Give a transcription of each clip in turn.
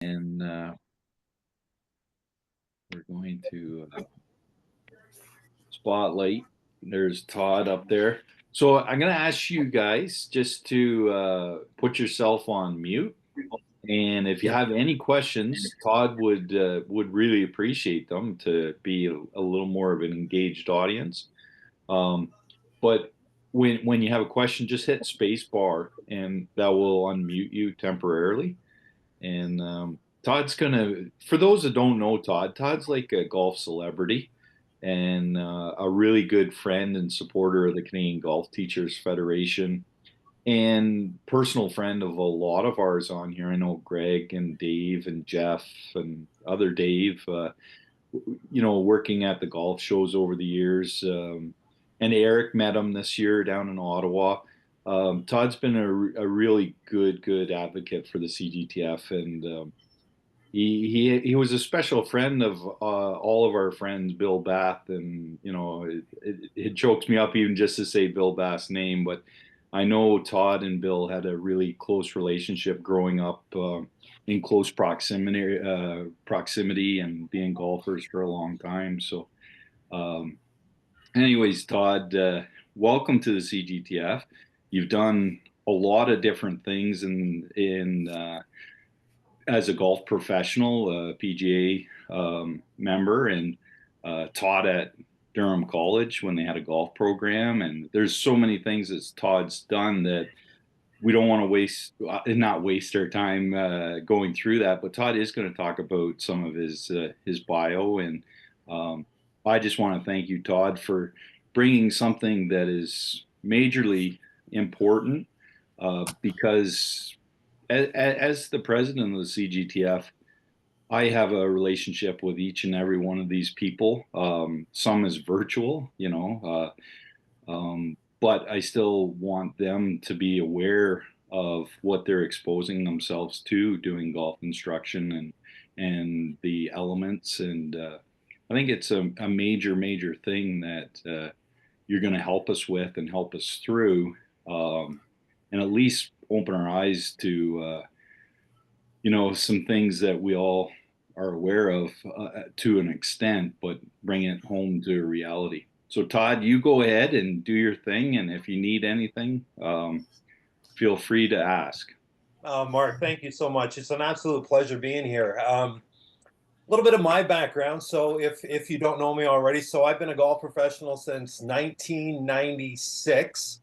And we're going to spotlight. There's Todd up there. So I'm going to ask you guys just to put yourself on mute. And if you have any questions, Todd would really appreciate them to be a little more of an engaged audience. But when you have a question, just hit space bar, and that will unmute you temporarily. And Todd's gonna, for those that don't know Todd, Todd's like a golf celebrity and a really good friend and supporter of the Canadian Golf Teachers Federation and personal friend of a lot of ours on here. I know Greg and Dave and Jeff and other Dave, working at the golf shows over the years. And Eric met him this year down in Ottawa. Todd's been a really good advocate for the CGTF, and he was a special friend of all of our friends, Bill Bath, and it chokes me up even just to say Bill Bath's name, but I know Todd and Bill had a really close relationship growing up in close proximity and being golfers for a long time. So, anyways, Todd, welcome to the CGTF. You've done a lot of different things in as a golf professional, PGA member, and taught at Durham College when they had a golf program. And there's so many things that Todd's done that we don't want to not waste our time going through that. But Todd is going to talk about some of his bio, and I just want to thank you, Todd, for bringing something that is majorly important because as the president of the CGTF, I have a relationship with each and every one of these people. Some is virtual, but I still want them to be aware of what they're exposing themselves to doing golf instruction and the elements. And I think it's a major thing that you're going to help us with and help us through, and at least open our eyes to some things that we all are aware of to an extent, but bring it home to reality. So Todd, you go ahead and do your thing, and if you need anything, feel free to ask. Mark, thank you so much. It's an absolute pleasure being here. A little bit of my background. So if you don't know me already, so I've been a golf professional since 1996.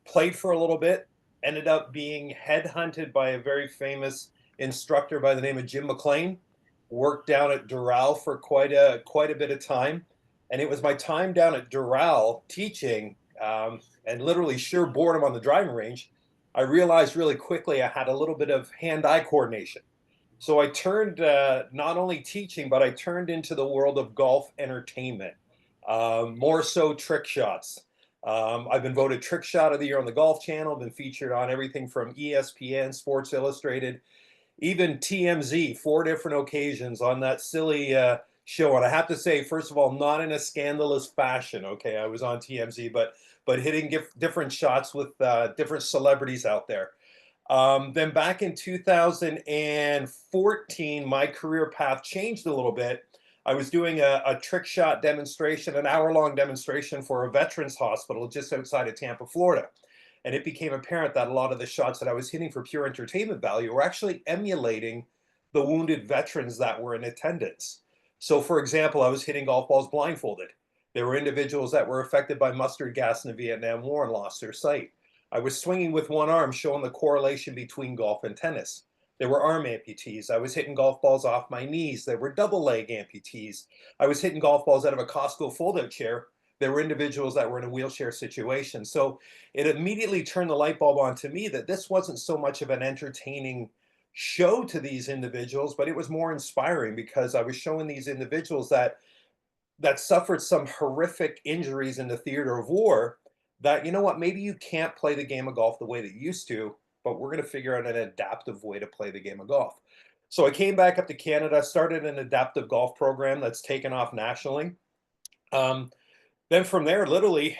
Played for a little bit, ended up being headhunted by a very famous instructor by the name of Jim McLean. Worked down at Doral for quite a bit of time, and it was my time down at Doral teaching and literally sheer boredom on the driving range. I realized really quickly I had a little bit of hand-eye coordination. So I turned not only teaching, but I turned into the world of golf entertainment, more so trick shots. I've been voted Trick Shot of the Year on the Golf Channel, been featured on everything from ESPN, Sports Illustrated, even TMZ, 4 different occasions on that silly show. And I have to say, first of all, not in a scandalous fashion. Okay, I was on TMZ, but hitting different shots with different celebrities out there. Then back in 2014, my career path changed a little bit. I was doing a trick shot demonstration, an hour-long demonstration for a veterans hospital just outside of Tampa, Florida. And it became apparent that a lot of the shots that I was hitting for pure entertainment value were actually emulating the wounded veterans that were in attendance. So, for example, I was hitting golf balls blindfolded. There were individuals that were affected by mustard gas in the Vietnam War and lost their sight. I was swinging with one arm, showing the correlation between golf and tennis. There were arm amputees. I was hitting golf balls off my knees. There were double leg amputees. I was hitting golf balls out of a Costco fold-out chair. There were individuals that were in a wheelchair situation. So it immediately turned the light bulb on to me that this wasn't so much of an entertaining show to these individuals, but it was more inspiring because I was showing these individuals that suffered some horrific injuries in the theater of war, that, you know what, maybe you can't play the game of golf the way that you used to, but we're going to figure out an adaptive way to play the game of golf. So I came back up to Canada, started an adaptive golf program that's taken off nationally. Then from there, literally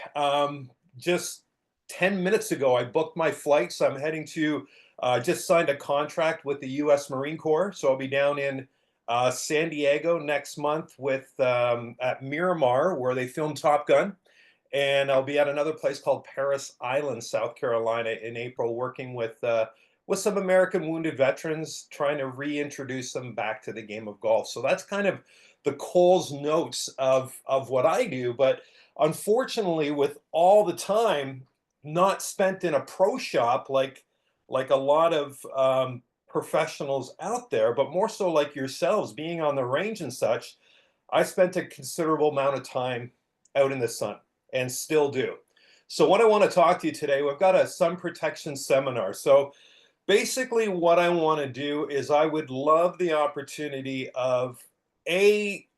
just 10 minutes ago, I booked my flights. I'm heading to Just signed a contract with the U.S. Marine Corps, so I'll be down in San Diego next month with at Miramar, where they filmed Top Gun, and I'll be at another place called Paris Island, South Carolina, in April, working with some American wounded veterans, trying to reintroduce them back to the game of golf. So that's kind of the Cole's notes of what I do. But unfortunately, with all the time not spent in a pro shop like a lot of professionals out there, but more so like yourselves, being on the range and such, I spent a considerable amount of time out in the sun and still do. So what I want to talk to you today, we've got a sun protection seminar. So basically what I want to do is I would love the opportunity of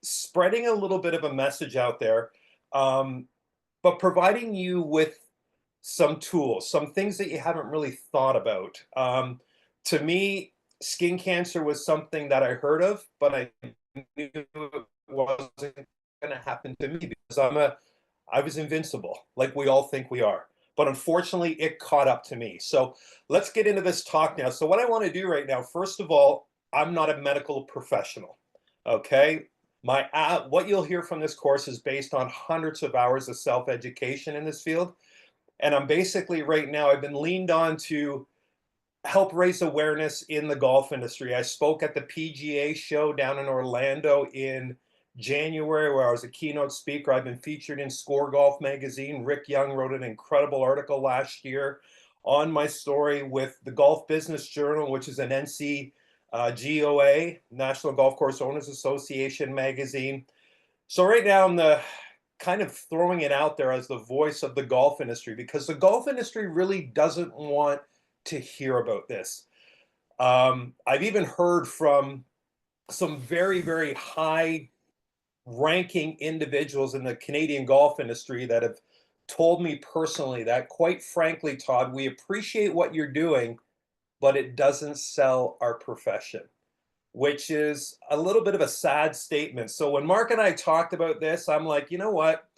spreading a little bit of a message out there, but providing you with some tools, some things that you haven't really thought about. To me, skin cancer was something that I heard of, but I knew it wasn't going to happen to me because I was invincible, like we all think we are. But unfortunately, it caught up to me. So let's get into this talk now. So what I want to do right now, first of all, I'm not a medical professional, okay? What you'll hear from this course is based on hundreds of hours of self-education in this field. And I'm basically right now, I've been leaned on to help raise awareness in the golf industry. I spoke at the PGA show down in Orlando in January, where I was a keynote speaker. I've been featured in Score Golf magazine. Rick Young wrote an incredible article last year on my story with the Golf Business Journal, which is an NCGOA, National Golf Course Owners Association magazine. So right now I'm the kind of throwing it out there as the voice of the golf industry, because the golf industry really doesn't want to hear about this. I've even heard from some very, very high ranking individuals in the Canadian golf industry that have told me personally that, quite frankly, Todd, we appreciate what you're doing, but it doesn't sell our profession, which is a little bit of a sad statement. So when Mark and I talked about this, I'm like, you know what?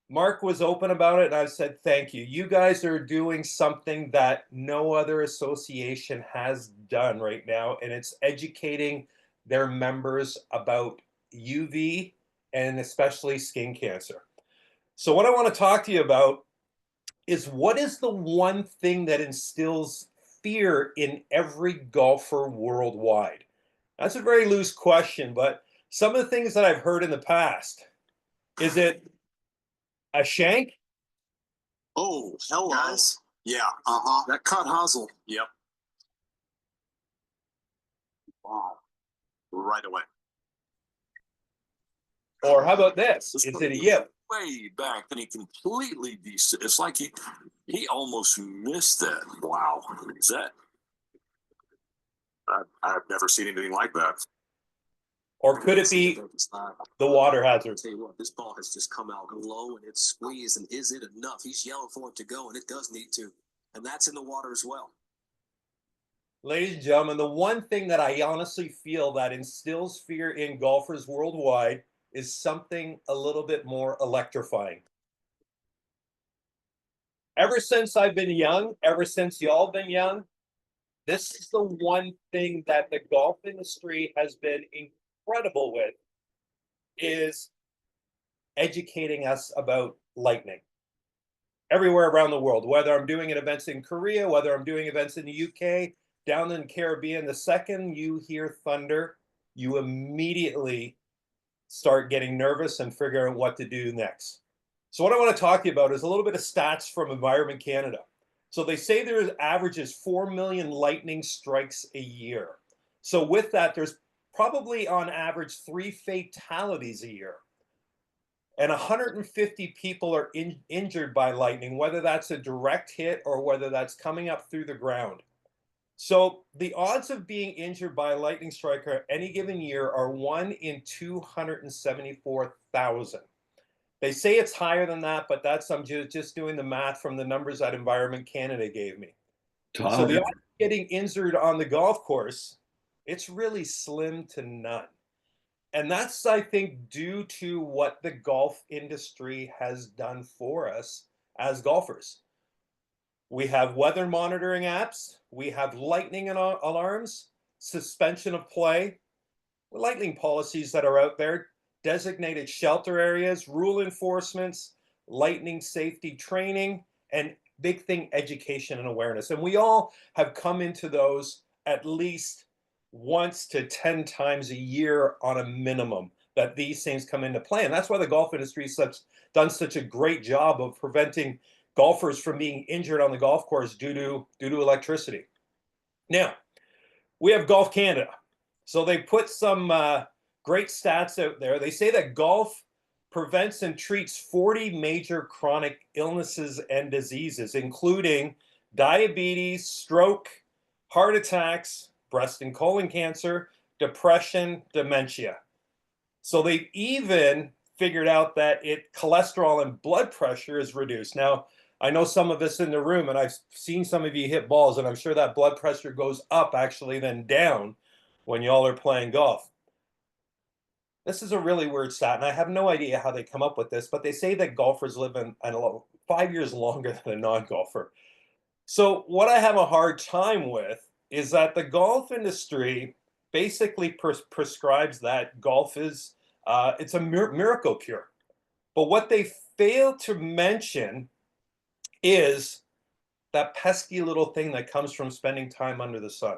Mark was open about it, and I said, thank you. You guys are doing something that no other association has done right now, and it's educating their members about UV and especially skin cancer. So what I want to talk to you about is, what is the one thing that instills fear in every golfer worldwide? That's a very loose question, but some of the things that I've heard in the past, is it a shank? Oh, hello. Guys. Yeah. Uh-huh. That cut hosel. Yep. Wow. Right away. Or how about this? Is it a yip? Way back, and he completely it's like he almost missed that. Wow. Is that? I've never seen anything like that. Or could it be the water hazard? I'll tell you what, this ball has just come out low and it's squeezed, and is it enough? He's yelling for it to go, and it does need to. And that's in the water as well. Ladies and gentlemen, the one thing that I honestly feel that instills fear in golfers worldwide is something a little bit more electrifying. Ever since I've been young, ever since y'all been young, this is the one thing that the golf industry has been incredible with, is educating us about lightning. Everywhere around the world, whether I'm doing events in Korea, whether I'm doing events in the UK, down in the Caribbean, the second you hear thunder, you immediately start getting nervous and figuring out what to do next. So what I want to talk to you about is a little bit of stats from Environment Canada. So they say there averages 4 million lightning strikes a year. So with that, there's probably on average 3 fatalities a year. And 150 people are injured by lightning, whether that's a direct hit or whether that's coming up through the ground. So the odds of being injured by a lightning strike any given year are 1 in 274,000. They say it's higher than that, but that's, I'm just doing the math from the numbers that Environment Canada gave me. Todd, So the odds of getting injured on the golf course, it's really slim to none. And that's, I think, due to what the golf industry has done for us as golfers. We have weather monitoring apps. We have lightning alarms, suspension of play, lightning policies that are out there, designated shelter areas, rule enforcements, lightning safety training, and big thing, education and awareness. And we all have come into those at least once to 10 times a year on a minimum, that these things come into play. And that's why the golf industry has done such a great job of preventing golfers from being injured on the golf course due to electricity. Now, we have Golf Canada. So they put some great stats out there. They say that golf prevents and treats 40 major chronic illnesses and diseases, including diabetes, stroke, heart attacks, breast and colon cancer, depression, dementia. So they've even figured out that cholesterol and blood pressure is reduced. Now, I know some of us in the room, and I've seen some of you hit balls, and I'm sure that blood pressure goes up actually then down when y'all are playing golf. This is a really weird stat, and I have no idea how they come up with this, but they say that golfers live in 5 years longer than a non-golfer. So what I have a hard time with is that the golf industry basically prescribes that golf is it's a miracle cure. But what they fail to mention is that pesky little thing that comes from spending time under the sun.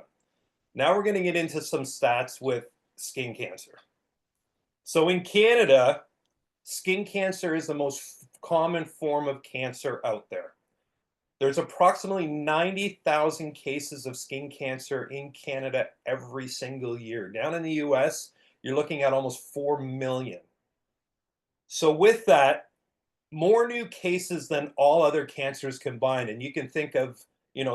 Now we're going to get into some stats with skin cancer. So in Canada, skin cancer is the most common form of cancer out there. There's approximately 90,000 cases of skin cancer in Canada every single year. Down in the US, you're looking at almost 4 million. So with that, more new cases than all other cancers combined. And you can think of,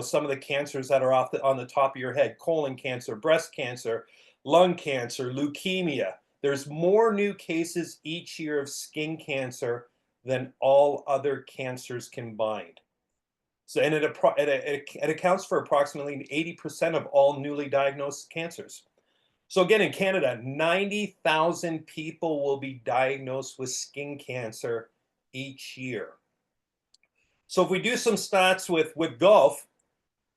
some of the cancers that are on the top of your head: colon cancer, breast cancer, lung cancer, leukemia. There's more new cases each year of skin cancer than all other cancers combined. So, and it accounts for approximately 80% of all newly diagnosed cancers. So again, in Canada, 90,000 people will be diagnosed with skin cancer each year. So if we do some stats with golf,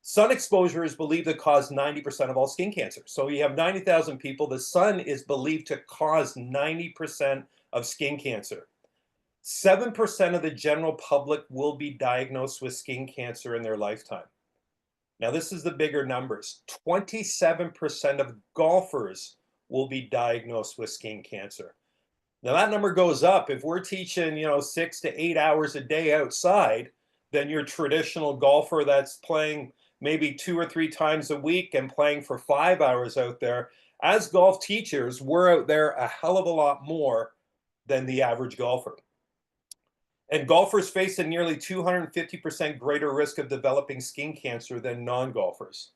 sun exposure is believed to cause 90% of all skin cancer. So you have 90,000 people. The sun is believed to cause 90% of skin cancer. 7% of the general public will be diagnosed with skin cancer in their lifetime. Now, this is the bigger numbers. 27% of golfers will be diagnosed with skin cancer. Now, that number goes up. If we're teaching, 6 to 8 hours a day outside, then your traditional golfer that's playing maybe 2 or 3 times a week and playing for 5 hours out there, as golf teachers, we're out there a hell of a lot more than the average golfer. And golfers face a nearly 250% greater risk of developing skin cancer than non-golfers.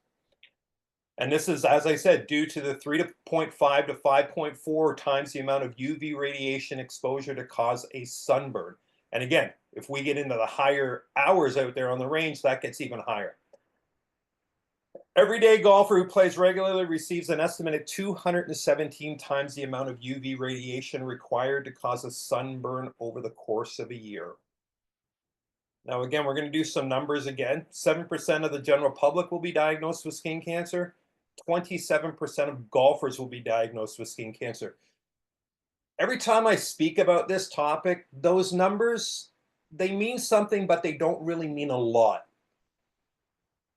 And this is, as I said, due to the 3.5 to 5.4 times the amount of UV radiation exposure to cause a sunburn. And again, if we get into the higher hours out there on the range, that gets even higher. Everyday golfer who plays regularly receives an estimated 217 times the amount of UV radiation required to cause a sunburn over the course of a year. Now, again, we're going to do some numbers again. 7% of the general public will be diagnosed with skin cancer. 27% of golfers will be diagnosed with skin cancer. Every time I speak about this topic, those numbers, they mean something, but they don't really mean a lot.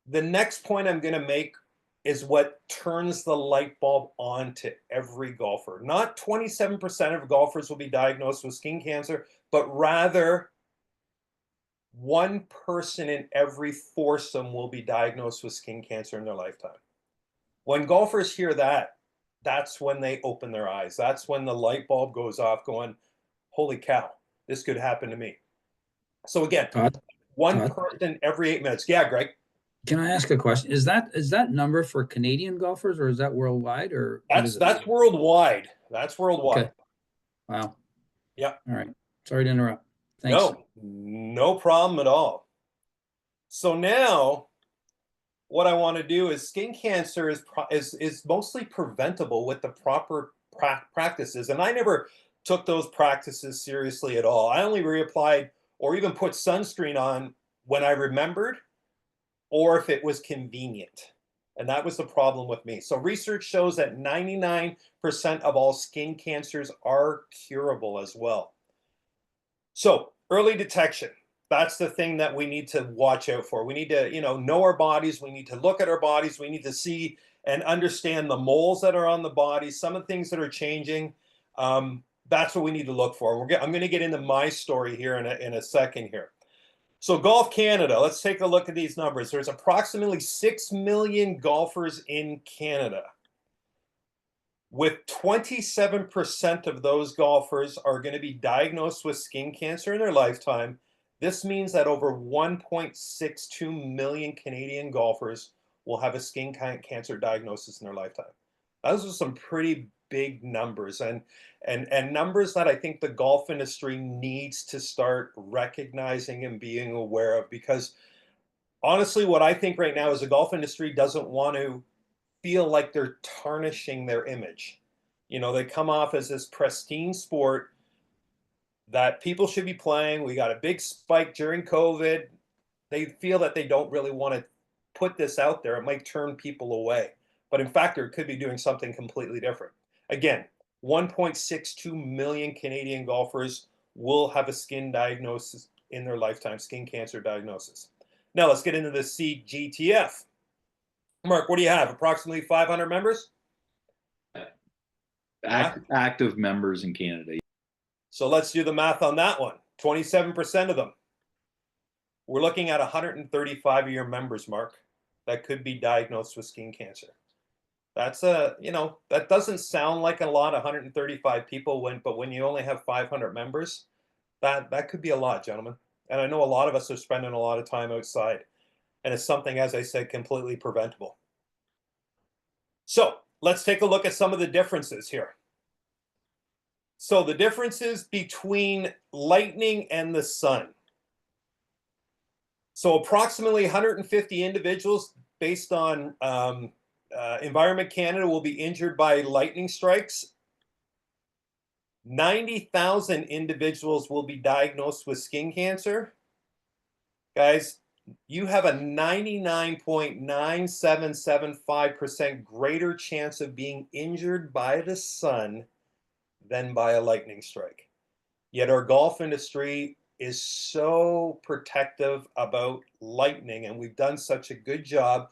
The next point I'm going to make is what turns the light bulb on to every golfer. Not 27% of golfers will be diagnosed with skin cancer, but rather one person in every foursome will be diagnosed with skin cancer in their lifetime. When golfers hear that, that's when they open their eyes. That's when the light bulb goes off going, holy cow, this could happen to me. So again, Todd, one person every 8 minutes. Yeah, Greg. can I ask a question? Is that number for Canadian golfers, or is that worldwide, or that's worldwide? That's worldwide. Okay. Wow. Yeah. All right. Sorry to interrupt. Thanks. No problem at all. So now, what I want to do is skin cancer is mostly preventable with the proper practices, and I never took those practices seriously at all. I only reapplied or even put sunscreen on when I remembered, or if it was convenient. And that was the problem with me. So research shows that 99% of all skin cancers are curable as well. So early detection, that's the thing that we need to watch out for. We need to, know our bodies. We need to look at our bodies. We need to see and understand the moles that are on the body, some of the things that are changing. That's what we need to look for. I'm going to get into my story here in a second here. So Golf Canada, let's take a look at these numbers. There's approximately 6 million golfers in Canada. With 27% of those golfers are going to be diagnosed with skin cancer in their lifetime. This means that over 1.62 million Canadian golfers will have a skin cancer diagnosis in their lifetime. Those are some pretty big numbers, and numbers that I think the golf industry needs to start recognizing and being aware of, because honestly, what I think right now is the golf industry doesn't want to feel like they're tarnishing their image. They come off as this pristine sport that people should be playing. We got a big spike during COVID. They feel that they don't really want to put this out there. It might turn people away. But in fact, they could be doing something completely different. Again, 1.62 million Canadian golfers will have a skin diagnosis in their lifetime, skin cancer diagnosis. Now let's get into the CGTF. Mark, what do you have? Approximately 500 members? Active members in Canada. So let's do the math on that one. 27% of them. We're looking at 135-year members, Mark, that could be diagnosed with skin cancer. That's that doesn't sound like a lot, 135 people, but when you only have 500 members, that could be a lot, gentlemen. And I know a lot of us are spending a lot of time outside, and it's something, as I said, completely preventable. So let's take a look at some of the differences here. So the differences between lightning and the sun. So approximately 150 individuals, based on Environment Canada, will be injured by lightning strikes. 90,000 individuals will be diagnosed with skin cancer. Guys, you have a 99.9775% greater chance of being injured by the sun than by a lightning strike. Yet our golf industry is so protective about lightning, and we've done such a good job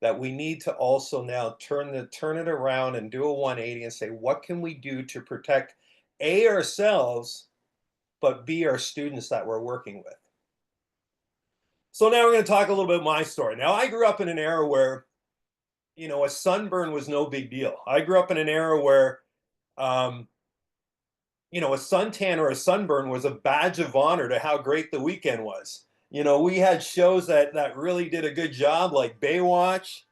that we need to also now turn it around and do a 180 and say, what can we do to protect ourselves, but B, our students that we're working with? So now we're going to talk a little bit of my story. Now, I grew up in an era where, a sunburn was no big deal. I grew up in an era where, a suntan or a sunburn was a badge of honor to how great the weekend was. We had shows that really did a good job, like Baywatch,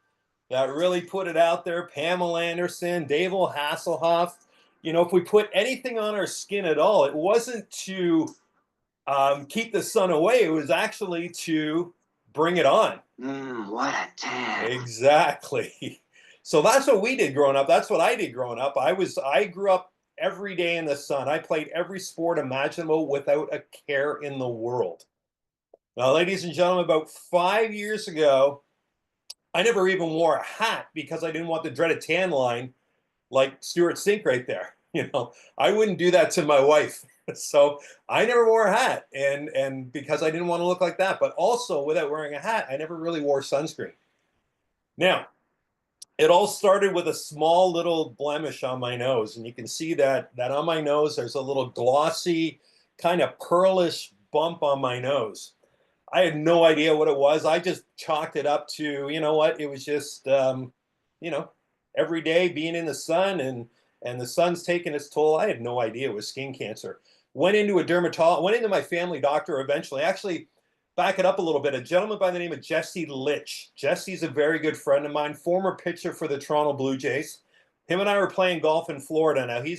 that really put it out there. Pamela Anderson, David Hasselhoff. If we put anything on our skin at all, it wasn't to keep the sun away. It was actually to bring it on. What a tan. Exactly. So that's what we did growing up. That's what I did growing up. I grew up every day in the sun. I played every sport imaginable without a care in the world. Now, ladies and gentlemen, about 5 years ago, I never even wore a hat because I didn't want the dreaded tan line like Stuart Sink right there. I wouldn't do that to my wife. So I never wore a hat, and because I didn't want to look like that. But also, without wearing a hat, I never really wore sunscreen. Now, it all started with a small little blemish on my nose, and you can see that on my nose there's a little glossy, kind of pearlish bump on my nose. I had no idea what it was. I just chalked it up to, it was just, every day being in the sun, and the sun's taking its toll. I had no idea it was skin cancer. Went into a dermatologist, went into my family doctor eventually. Actually, back it up a little bit. A gentleman by the name of Jesse Litch. Jesse's a very good friend of mine, former pitcher for the Toronto Blue Jays. Him and I were playing golf in Florida. Now he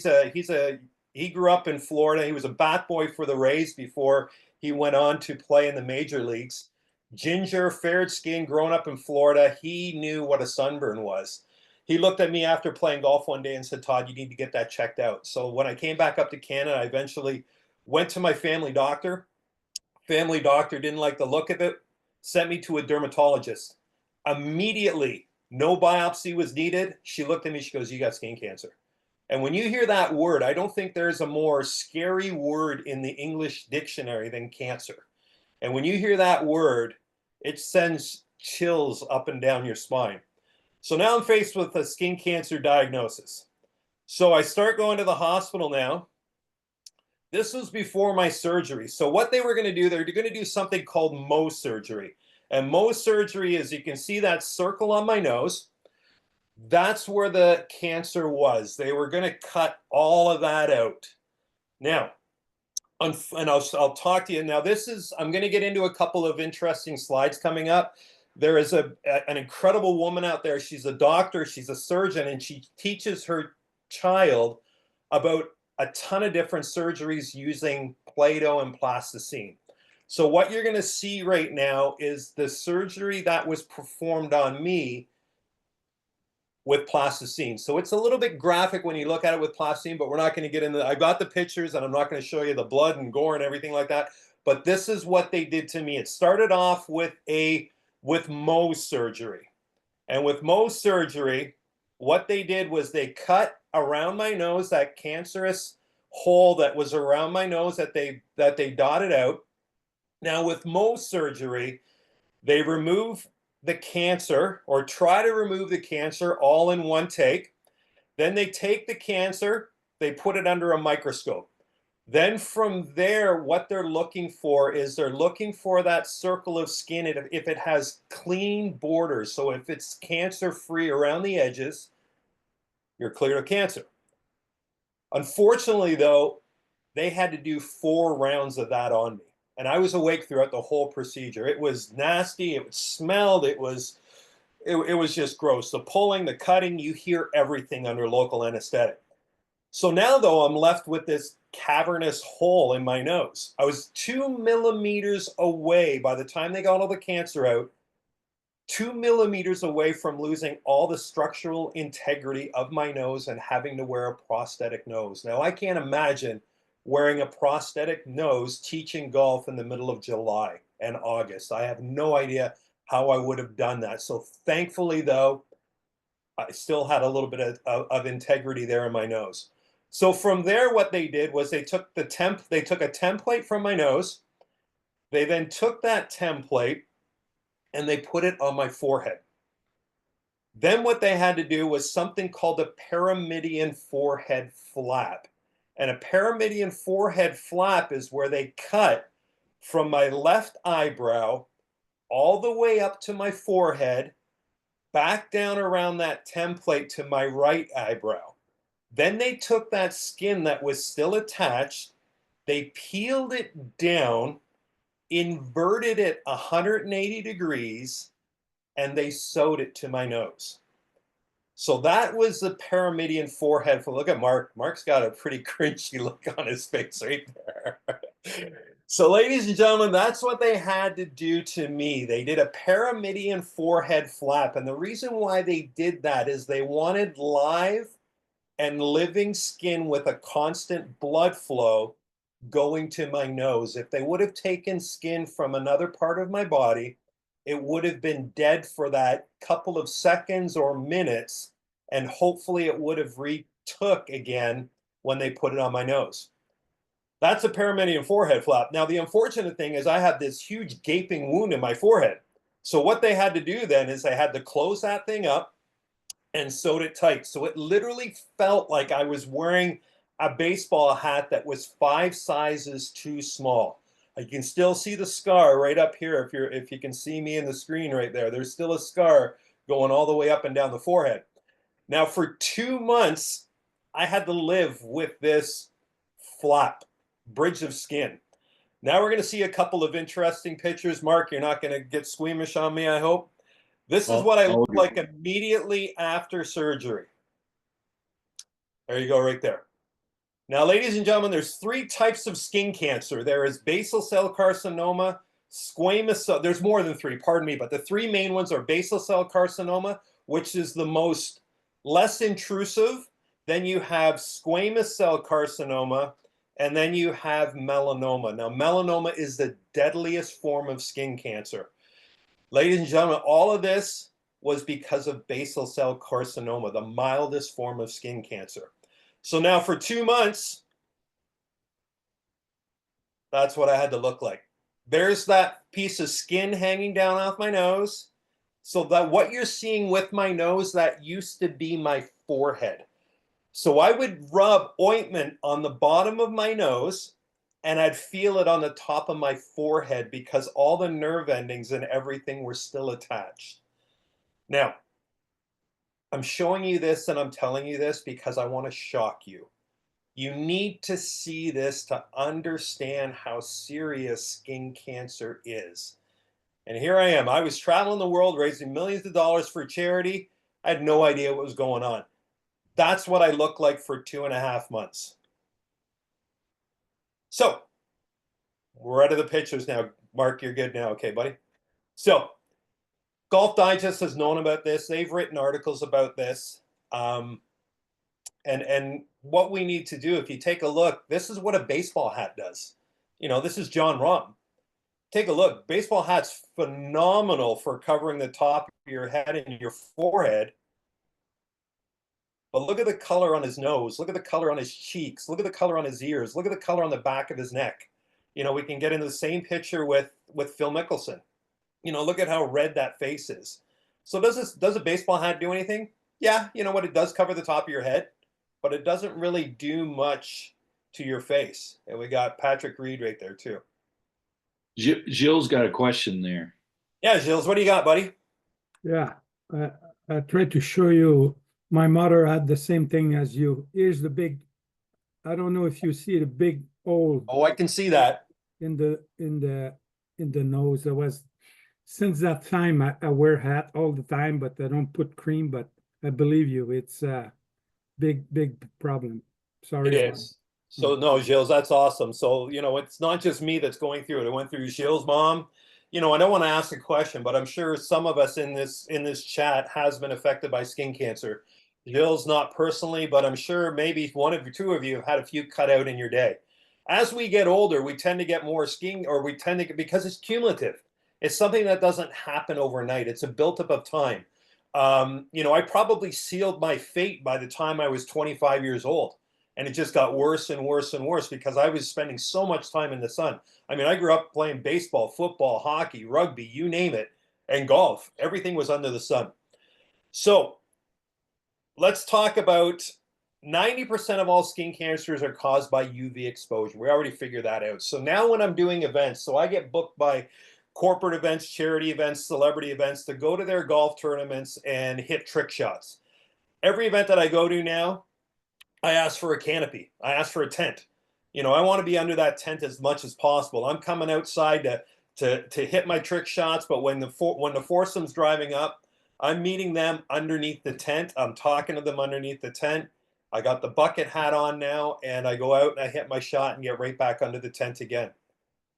grew up in Florida. He was a bat boy for the Rays before he went on to play in the major leagues. Ginger, fair skin, growing up in Florida. He knew what a sunburn was. He looked at me after playing golf one day and said, Todd, you need to get that checked out. So when I came back up to Canada, I eventually went to my family doctor. Family doctor didn't like the look of it, sent me to a dermatologist. Immediately, no biopsy was needed. She looked at me, she goes, "You got skin cancer." And when you hear that word, I don't think there's a more scary word in the English dictionary than cancer. And when you hear that word, it sends chills up and down your spine. So now I'm faced with a skin cancer diagnosis. So I start going to the hospital now. This was before my surgery. So what they were going to do, they're going to do something called Mohs surgery. And Mohs surgery is, you can see that circle on my nose. That's where the cancer was. They were going to cut all of that out. Now, and I'll talk to you. Now, I'm going to get into a couple of interesting slides coming up. There is an incredible woman out there. She's a doctor, she's a surgeon, and she teaches her child about a ton of different surgeries using Play-Doh and plasticine. So what you're going to see right now is the surgery that was performed on me with plasticine. So it's a little bit graphic when you look at it with plasticine, but we're not going to get into I got the pictures, and I'm not going to show you the blood and gore and everything like that. But this is what they did to me. It started off with Mohs surgery. And with Mohs surgery, what they did was they cut around my nose, that cancerous hole that was around my nose that they dotted out. Now with Mohs surgery, they remove the cancer, or try to remove the cancer, all in one take. Then they take the cancer, they put it under a microscope. Then from there, what they're looking for is they're looking for that circle of skin if it has clean borders. So if it's cancer-free around the edges, you're clear of cancer. Unfortunately, though, they had to do 4 rounds of that on me. And I was awake throughout the whole procedure. It was nasty, it smelled, it was just gross. The pulling, the cutting, you hear everything under local anesthetic. So now, though, I'm left with this cavernous hole in my nose. I was 2 millimeters away by the time they got all the cancer out, 2 millimeters away from losing all the structural integrity of my nose and having to wear a prosthetic nose. Now, I can't imagine wearing a prosthetic nose teaching golf in the middle of July and August. I have no idea how I would have done that. So thankfully, though, I still had a little bit of integrity there in my nose. So from there, what they did was they took a template from my nose. They then took that template and they put it on my forehead. Then what they had to do was something called a pyramidian forehead flap. And a pyramidian forehead flap is where they cut from my left eyebrow all the way up to my forehead, back down around that template to my right eyebrow. Then they took that skin that was still attached, they peeled it down, inverted it 180 degrees, and they sewed it to my nose. So that was the pyramidian forehead. Look at Mark. Mark's got a pretty cringy look on his face right there. So ladies and gentlemen, that's what they had to do to me. They did a pyramidian forehead flap. And the reason why they did that is they wanted live and living skin with a constant blood flow going to my nose. If they would have taken skin from another part of my body, it would have been dead for that couple of seconds or minutes, and hopefully it would have retook again when they put it on my nose. That's a pyramidian forehead flap. Now, the unfortunate thing is I have this huge gaping wound in my forehead. So what they had to do then is they had to close that thing up and sewed it tight. So it literally felt like I was wearing a baseball hat that was 5 sizes too small. You can still see the scar right up here if you can see me in the screen right there. There's still a scar going all the way up and down the forehead. Now, for 2 months, I had to live with this flap, bridge of skin. Now we're going to see a couple of interesting pictures. Mark, you're not going to get squeamish on me, I hope. This is what I look like immediately after surgery. There you go right there. Now, ladies and gentlemen, there's 3 types of skin cancer. There is basal cell carcinoma, squamous cell. There's more than 3, pardon me, but the 3 main ones are basal cell carcinoma, which is the less intrusive. Then you have squamous cell carcinoma, and then you have melanoma. Now, melanoma is the deadliest form of skin cancer. Ladies and gentlemen, all of this was because of basal cell carcinoma, the mildest form of skin cancer. So now for 2 months, that's what I had to look like. There's that piece of skin hanging down off my nose. So that what you're seeing with my nose, that used to be my forehead. So I would rub ointment on the bottom of my nose and I'd feel it on the top of my forehead because all the nerve endings and everything were still attached. Now, I'm showing you this and I'm telling you this because I want to shock you. You need to see this to understand how serious skin cancer is. And here I am. I was traveling the world raising millions of dollars for charity. I had no idea what was going on. That's what I looked like for 2.5 months. So we're out of the pictures now. Mark, you're good now. Okay, buddy. So Golf Digest has known about this. They've written articles about this. And what we need to do, if you take a look, this is what a baseball hat does. You know, this is John Rahm. Take a look. Baseball hat's phenomenal for covering the top of your head and your forehead. But look at the color on his nose. Look at the color on his cheeks. Look at the color on his ears. Look at the color on the back of his neck. You know, we can get into the same picture with Phil Mickelson. You know, look at how red that face is. So does a baseball hat do anything? Yeah, you know what? It does cover the top of your head, but it doesn't really do much to your face. And we got Patrick Reed right there too. Gilles got a question there. Yeah, Gilles, what do you got, buddy? Yeah, I tried to show you. My mother had the same thing as you. Here's the big. I don't know if you see the big hole. Oh, I can see that. In the nose. There was, since that time I wear hat all the time, but I don't put cream. But I believe you, it's a big problem. Sorry. It is. So no, Gilles, that's awesome. So, you know, it's not just me that's going through it. I went through Gilles' mom. You know, I don't want to ask a question, but I'm sure some of us in this chat has been affected by skin cancer. Gilles, not personally, but I'm sure maybe one of you, two of you have had a few cut out in your day. As we get older, we tend to get more skin, or we tend to get, because it's cumulative. It's something that doesn't happen overnight. It's a buildup of time. You know, I probably sealed my fate by the time I was 25 years old. And it just got worse and worse and worse because I was spending so much time in the sun. I mean, I grew up playing baseball, football, hockey, rugby, you name it, and golf. Everything was under the sun. So let's talk about 90% of all skin cancers are caused by UV exposure. We already figured that out. So now when I'm doing events, so I get booked by corporate events, charity events, celebrity events to go to their golf tournaments and hit trick shots. Every event that I go to now, I ask for a canopy. I ask for a tent. You know, I want to be under that tent as much as possible. I'm coming outside to hit my trick shots, but when the foursome's driving up, I'm meeting them underneath the tent. I'm talking to them underneath the tent. I got the bucket hat on now, and I go out and I hit my shot and get right back under the tent again.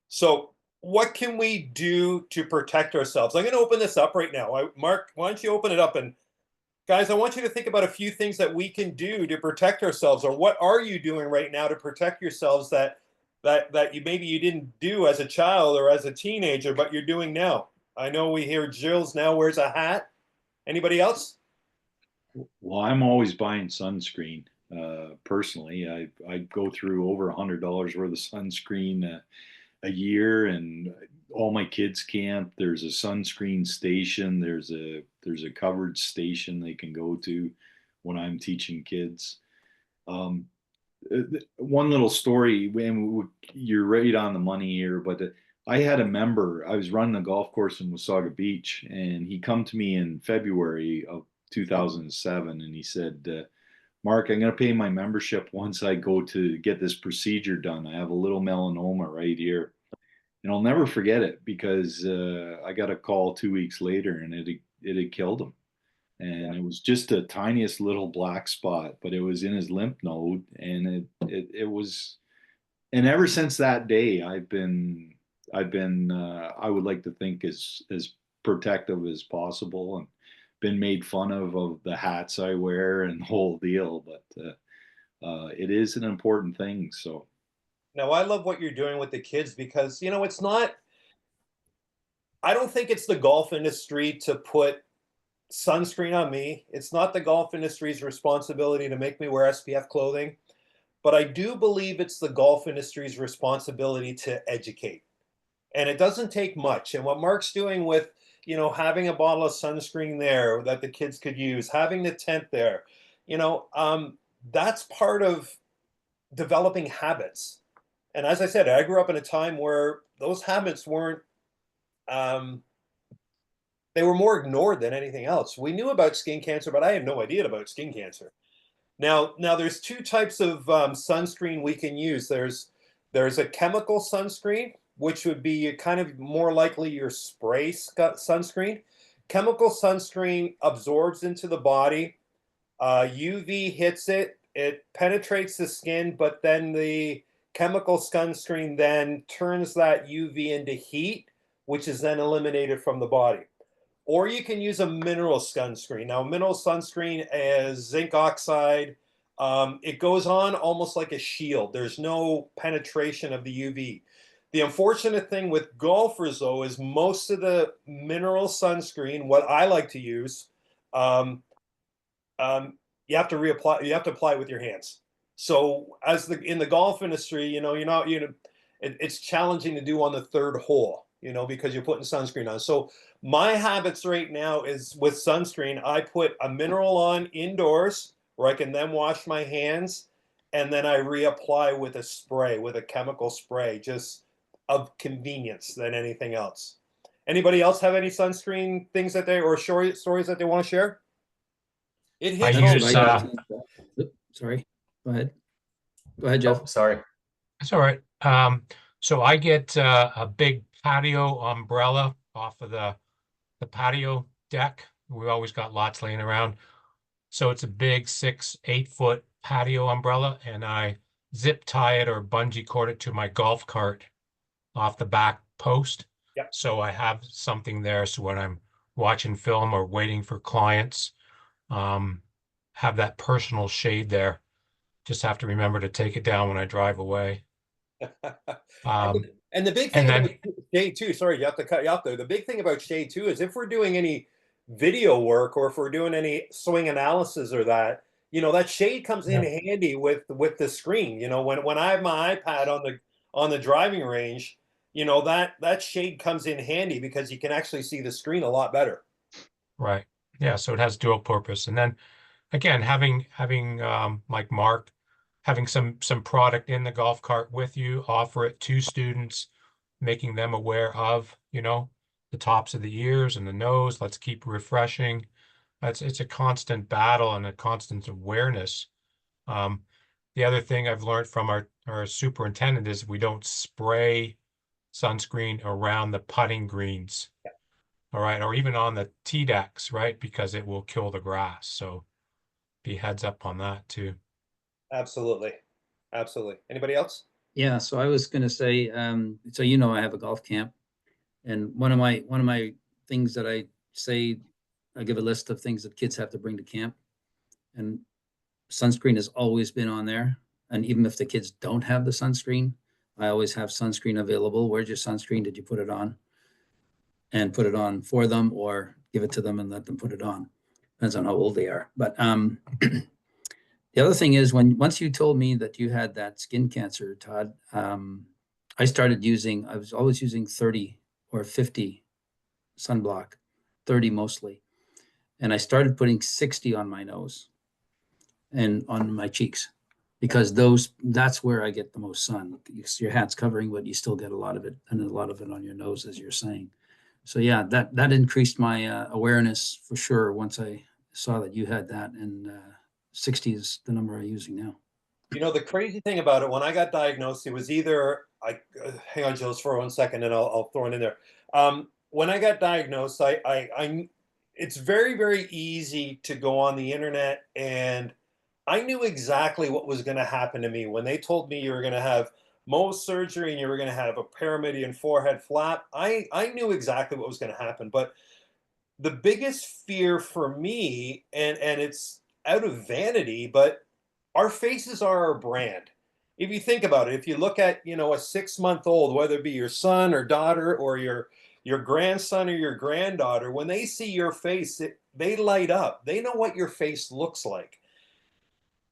So what can we do to protect ourselves? I'm going to open this up right now. Mark, why don't you open it up? And guys, I want you to think about a few things that we can do to protect ourselves, or what are you doing right now to protect yourselves that maybe you didn't do as a child or as a teenager, but you're doing now. I know we hear Gilles now wears a hat. Anybody else? Well, I'm always buying sunscreen. Personally, I go through over $100 worth of sunscreen a year, and all my kids camp. There's a sunscreen station. There's a covered station they can go to when I'm teaching kids. One little story, and you're right on the money here, but I had a member. I was running a golf course in Wasaga Beach, and he come to me in February of 2007, and he said, Mark, I'm going to pay my membership once I go to get this procedure done. I have a little melanoma right here. And I'll never forget it because I got a call 2 weeks later, and it had killed him. And it was just the tiniest little black spot, but it was in his lymph node, and it was. And ever since that day, I've been I would like to think as protective as possible, and been made fun of the hats I wear and the whole deal. But it is an important thing. So. Now, I love what you're doing with the kids because, you know, it's not, I don't think it's the golf industry to put sunscreen on me. It's not the golf industry's responsibility to make me wear SPF clothing, but I do believe it's the golf industry's responsibility to educate. And it doesn't take much. And what Mark's doing with, having a bottle of sunscreen there that the kids could use, having the tent there, that's part of developing habits. And as I said, I grew up in a time where those habits weren't, they were more ignored than anything else. We knew about skin cancer, but I had no idea about skin cancer. Now there's two types of sunscreen we can use. There's a chemical sunscreen, which would be kind of more likely your spray sunscreen. Chemical sunscreen absorbs into the body. UV hits it, it penetrates the skin, but then the chemical sunscreen then turns that UV into heat, which is then eliminated from the body. Or you can use a mineral sunscreen. Now, mineral sunscreen is zinc oxide. It goes on almost like a shield. There's no penetration of the UV. The unfortunate thing with golfers, though, is most of the mineral sunscreen, what I like to use, you have to reapply. You have to apply it with your hands. So, in the golf industry, it's challenging to do on the third hole, because you're putting sunscreen on. So, my habits right now is with sunscreen. I put a mineral on indoors where I can then wash my hands, and then I reapply with a spray, with a chemical spray, just of convenience than anything else. Anybody else have any sunscreen things that they, or stories that they want to share? It hits I home. use, Sorry, go ahead. Go ahead, Jeff. Oh, sorry. That's all right. So I get a big patio umbrella off of the patio deck. We always got lots laying around. So it's a big 6-8 foot patio umbrella, and I zip tie it or bungee cord it to my golf cart off the back post. Yep. So I have something there. So when I'm watching film or waiting for clients, have that personal shade there. Just have to remember to take it down when I drive away. And the big thing about shade too, sorry, you have to cut you off there. The big thing about shade too is if we're doing any video work or if we're doing any swing analysis or that, that shade comes in handy with the screen. When I have my iPad on the driving range, that shade comes in handy because you can actually see the screen a lot better. Right. Yeah. So it has dual purpose. And then again, having like Mark, having some product in the golf cart with you, offer it to students, making them aware of, the tops of the ears and the nose. Let's keep refreshing. It's a constant battle and a constant awareness. The other thing I've learned from our superintendent is we don't spray sunscreen around the putting greens. Yeah. All right. Or even on the tee decks, right? Because it will kill the grass. So be heads up on that too. Absolutely. Anybody else? Yeah, so I was going to say, so I have a golf camp, and one of my things that I say, I give a list of things that kids have to bring to camp, and sunscreen has always been on there. And even if the kids don't have the sunscreen, I always have sunscreen available. Where's your sunscreen? Did you put it on? And put it on for them, or give it to them and let them put it on. Depends on how old they are. But the other thing is, once you told me that you had that skin cancer, Todd, I was always using 30 or 50 sunblock, 30 mostly. And I started putting 60 on my nose and on my cheeks, because that's where I get the most sun. Your hat's covering, but you still get a lot of it, and a lot of it on your nose, as you're saying. So yeah, that increased my awareness for sure once I saw that you had that, and 60 is the number I'm using now. The crazy thing about it, when I got diagnosed, it was either, hang on, Jules, for 1 second, and I'll throw it in there. When I got diagnosed, it's very, very easy to go on the internet, and I knew exactly what was going to happen to me. When they told me you were going to have Mohs surgery and you were going to have a paramedian forehead flap, I knew exactly what was going to happen. But the biggest fear for me, and it's out of vanity, but our faces are our brand. If you think about it, if you look at, a 6-month-old, whether it be your son or daughter or your your grandson or your granddaughter, when they see your face, they light up. They know what your face looks like.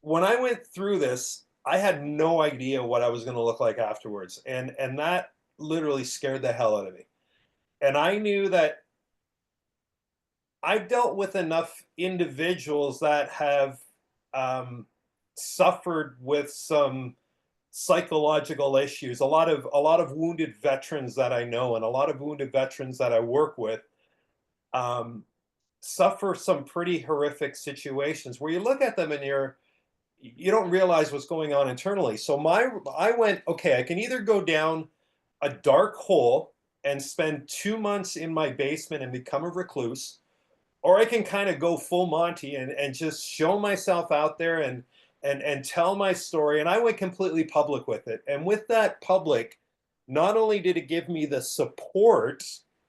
When I went through this, I had no idea what I was going to look like afterwards. And that literally scared the hell out of me. And I knew that I've dealt with enough individuals that have suffered with some psychological issues. A lot of wounded veterans that I know, and a lot of wounded veterans that I work with, suffer some pretty horrific situations where you look at them and you don't realize what's going on internally. So I went, okay, I can either go down a dark hole and spend 2 months in my basement and become a recluse, or I can kind of go full Monty and just show myself out there and tell my story. And I went completely public with it. And with that public, not only did it give me the support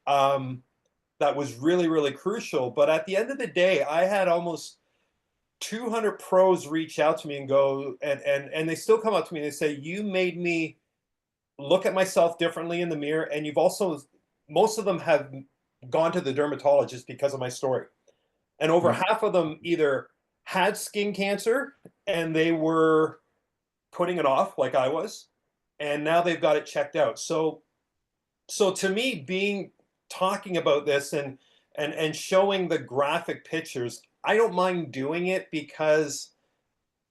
that was really, really crucial, but at the end of the day, I had almost 200 pros reach out to me and go, and they still come up to me and they say, you made me look at myself differently in the mirror. And you've also, most of them have gone to the dermatologist because of my story. And over half of them either had skin cancer and they were putting it off like I was, and now they've got it checked out. So to me, talking about this and showing the graphic pictures, I don't mind doing it because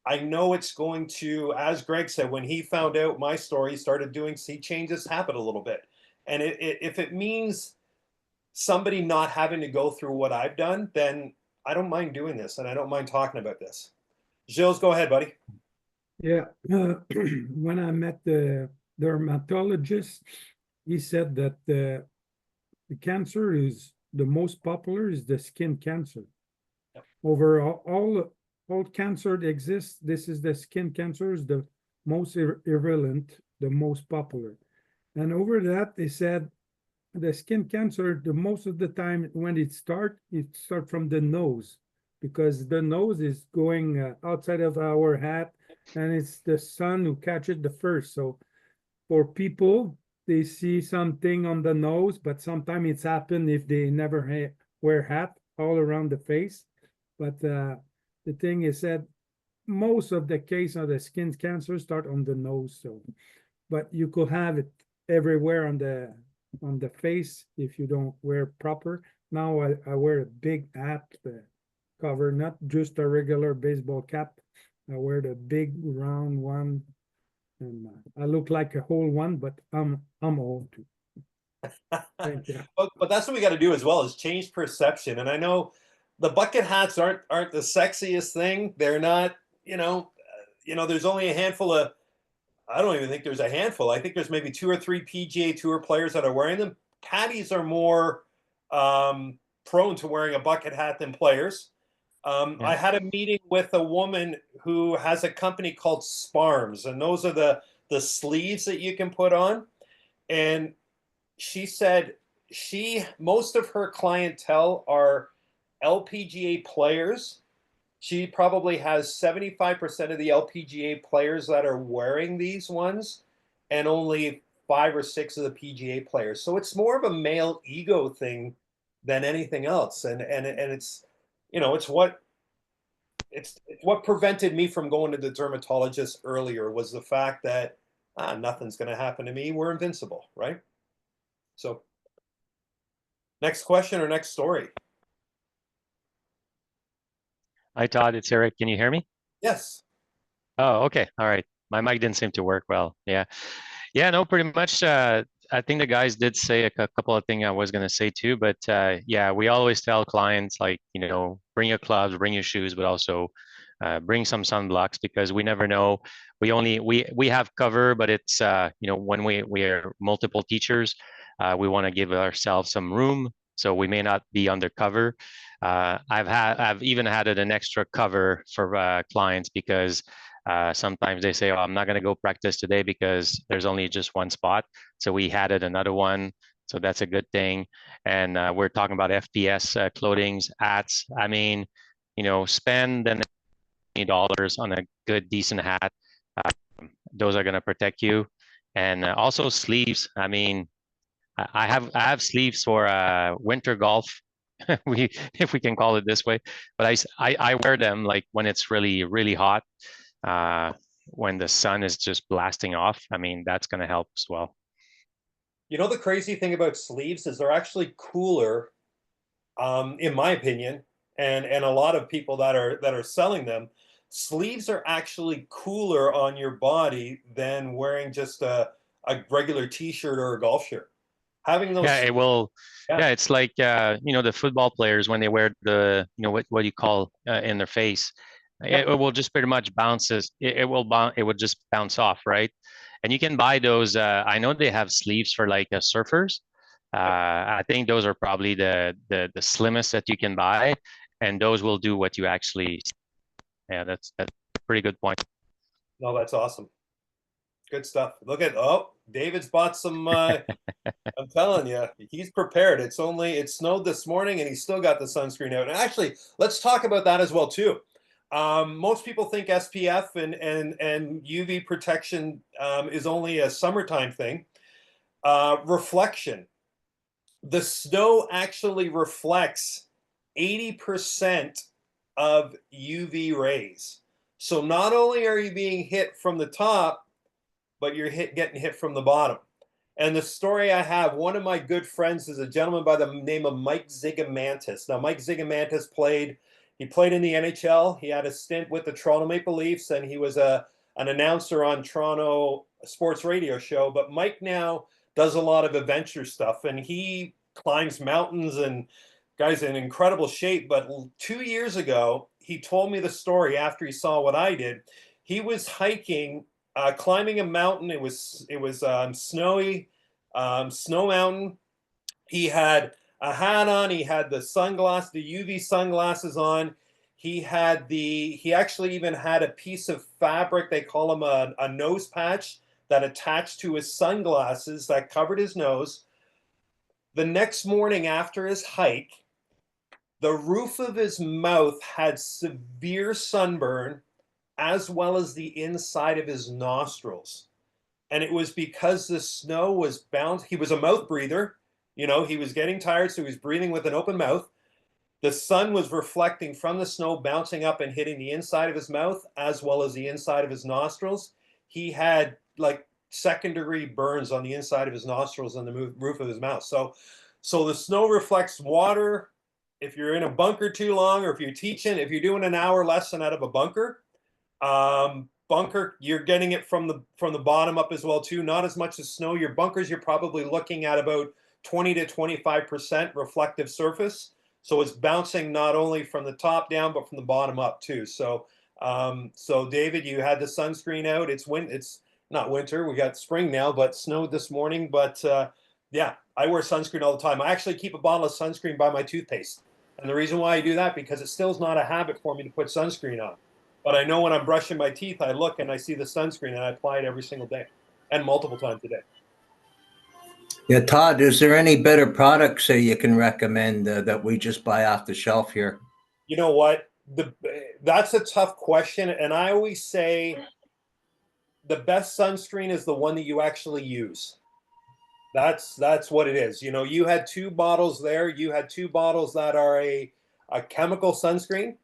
I know it's going to, as Greg said, when he found out my story, he changed his habit a little bit. And if it means somebody not having to go through what I've done, then I don't mind doing this, and I don't mind talking about this. Gilles, go ahead, buddy. Yeah, when I met the dermatologist, he said that the cancer is the most popular is the skin cancer. Yep. Over all cancer that exists, this is the skin cancer is the most virulent, the most popular. And over that, they said the skin cancer, the most of the time when it starts from the nose, because the nose is going outside of our hat, and it's the sun who catches it the first. So for people, they see something on the nose, but sometimes it's happened if they never wear hat all around the face. But the thing is that most of the case of the skin cancer start on the nose. So, but you could have it everywhere on the face if you don't wear proper. Now I wear a big hat cover, not just a regular baseball cap. I wear the big round one, and I look like a whole one, but I'm old too. Thank you. But that's what we got to do as well, is change perception. And I know the bucket hats aren't the sexiest thing. They're not, there's only a handful of, I don't even think there's a handful. I think there's maybe 2 or 3 PGA Tour players that are wearing them. Caddies are more prone to wearing a bucket hat than players. I had a meeting with a woman who has a company called Sparms, and those are the sleeves that you can put on. And she said most of her clientele are LPGA players. She probably has 75% of the LPGA players that are wearing these ones, and only 5 or 6 of the PGA players. So it's more of a male ego thing than anything else. And it's, it's what prevented me from going to the dermatologist earlier, was the fact that nothing's going to happen to me. We're invincible, right? So next question or next story. Hi, Todd. It's Eric. Can you hear me? Yes. Oh, okay. All right. My mic didn't seem to work well. Yeah. Yeah, no, pretty much. I think the guys did say a couple of things I was going to say too, but yeah, we always tell clients, like, bring your clubs, bring your shoes, but also bring some sunblocks, because we never know. We have cover, but it's, when we are multiple teachers, we want to give ourselves some room. So we may not be undercover. I've even had an extra cover for clients, because sometimes they say, "Oh, I'm not going to go practice today because there's only just one spot." So we added another one. So that's a good thing. And we're talking about FPS clothings, hats. I mean, spend an $20 on a good, decent hat. Those are going to protect you. And also sleeves. I mean, I have sleeves for winter golf. If we can call it this way, but I wear them like when it's really hot, when the sun is just blasting off. I mean, that's going to help as well. You know, the crazy thing about sleeves is they're actually cooler, in my opinion, and a lot of people that are selling them. Sleeves are actually cooler on your body than wearing just a regular t-shirt or a golf shirt. Having those, Yeah, it will. Yeah. Yeah, it's like you know, the football players when they wear the, you know, what you call in their face, Yep. it will just pretty much bounces. It will bounce. It would just bounce off, right? And you can buy those. I know they have sleeves for like surfers. I think those are probably the slimmest that you can buy, and those will do what you actually. Yeah, that's a pretty good point. No, that's awesome. Good stuff. Look at, oh, David's bought some. I'm telling you, he's prepared. It snowed this morning, and he's still got the sunscreen out. And actually, let's talk about that as well too. Most people think SPF and UV protection is only a summertime thing. Reflection. The snow actually reflects 80% of UV rays. So not only are you being hit from the top, but you're getting hit from the bottom. And the story I have, one of my good friends is a gentleman by the name of Mike Zigomantis. Now, Mike Zigomantis played in the NHL. He had a stint with the Toronto Maple Leafs, and he was an announcer on Toronto sports radio show. But Mike now does a lot of adventure stuff, and he climbs mountains, and guy's in incredible shape. But 2 years ago, he told me the story after he saw what I did. He was hiking, climbing a mountain. It was snowy, snow mountain. He had a hat on. He had the UV sunglasses on. He actually even had a piece of fabric. They call them a nose patch that attached to his sunglasses that covered his nose. The next morning after his hike, the roof of his mouth had severe sunburn, as well as the inside of his nostrils. And it was because the snow was bound. He was a mouth breather. You know, he was getting tired, so he was breathing with an open mouth. The sun was reflecting from the snow, bouncing up and hitting the inside of his mouth, as well as the inside of his nostrils. He had like second-degree burns on the inside of his nostrils and the roof of his mouth. So the snow reflects water. If you're in a bunker too long, or if you're teaching, if you're doing an hour lesson out of a bunker, you're getting it from the bottom up as well too. Not as much as snow. Your bunkers, you're probably looking at about 20 to 25% reflective surface. So it's bouncing not only from the top down, but from the bottom up too. So David, you had the sunscreen out. It's not winter. We got spring now, but snowed this morning. But yeah, I wear sunscreen all the time. I actually keep a bottle of sunscreen by my toothpaste. And the reason why I do that, because it still is not a habit for me to put sunscreen on. But I know when I'm brushing my teeth, I look and I see the sunscreen, and I apply it every single day and multiple times a day. Yeah, Todd, is there any better products that you can recommend that we just buy off the shelf here? You know what? That's a tough question. And I always say the best sunscreen is the one that you actually use. That's what it is. You know, you had 2 bottles there. You had 2 bottles that are a chemical sunscreen.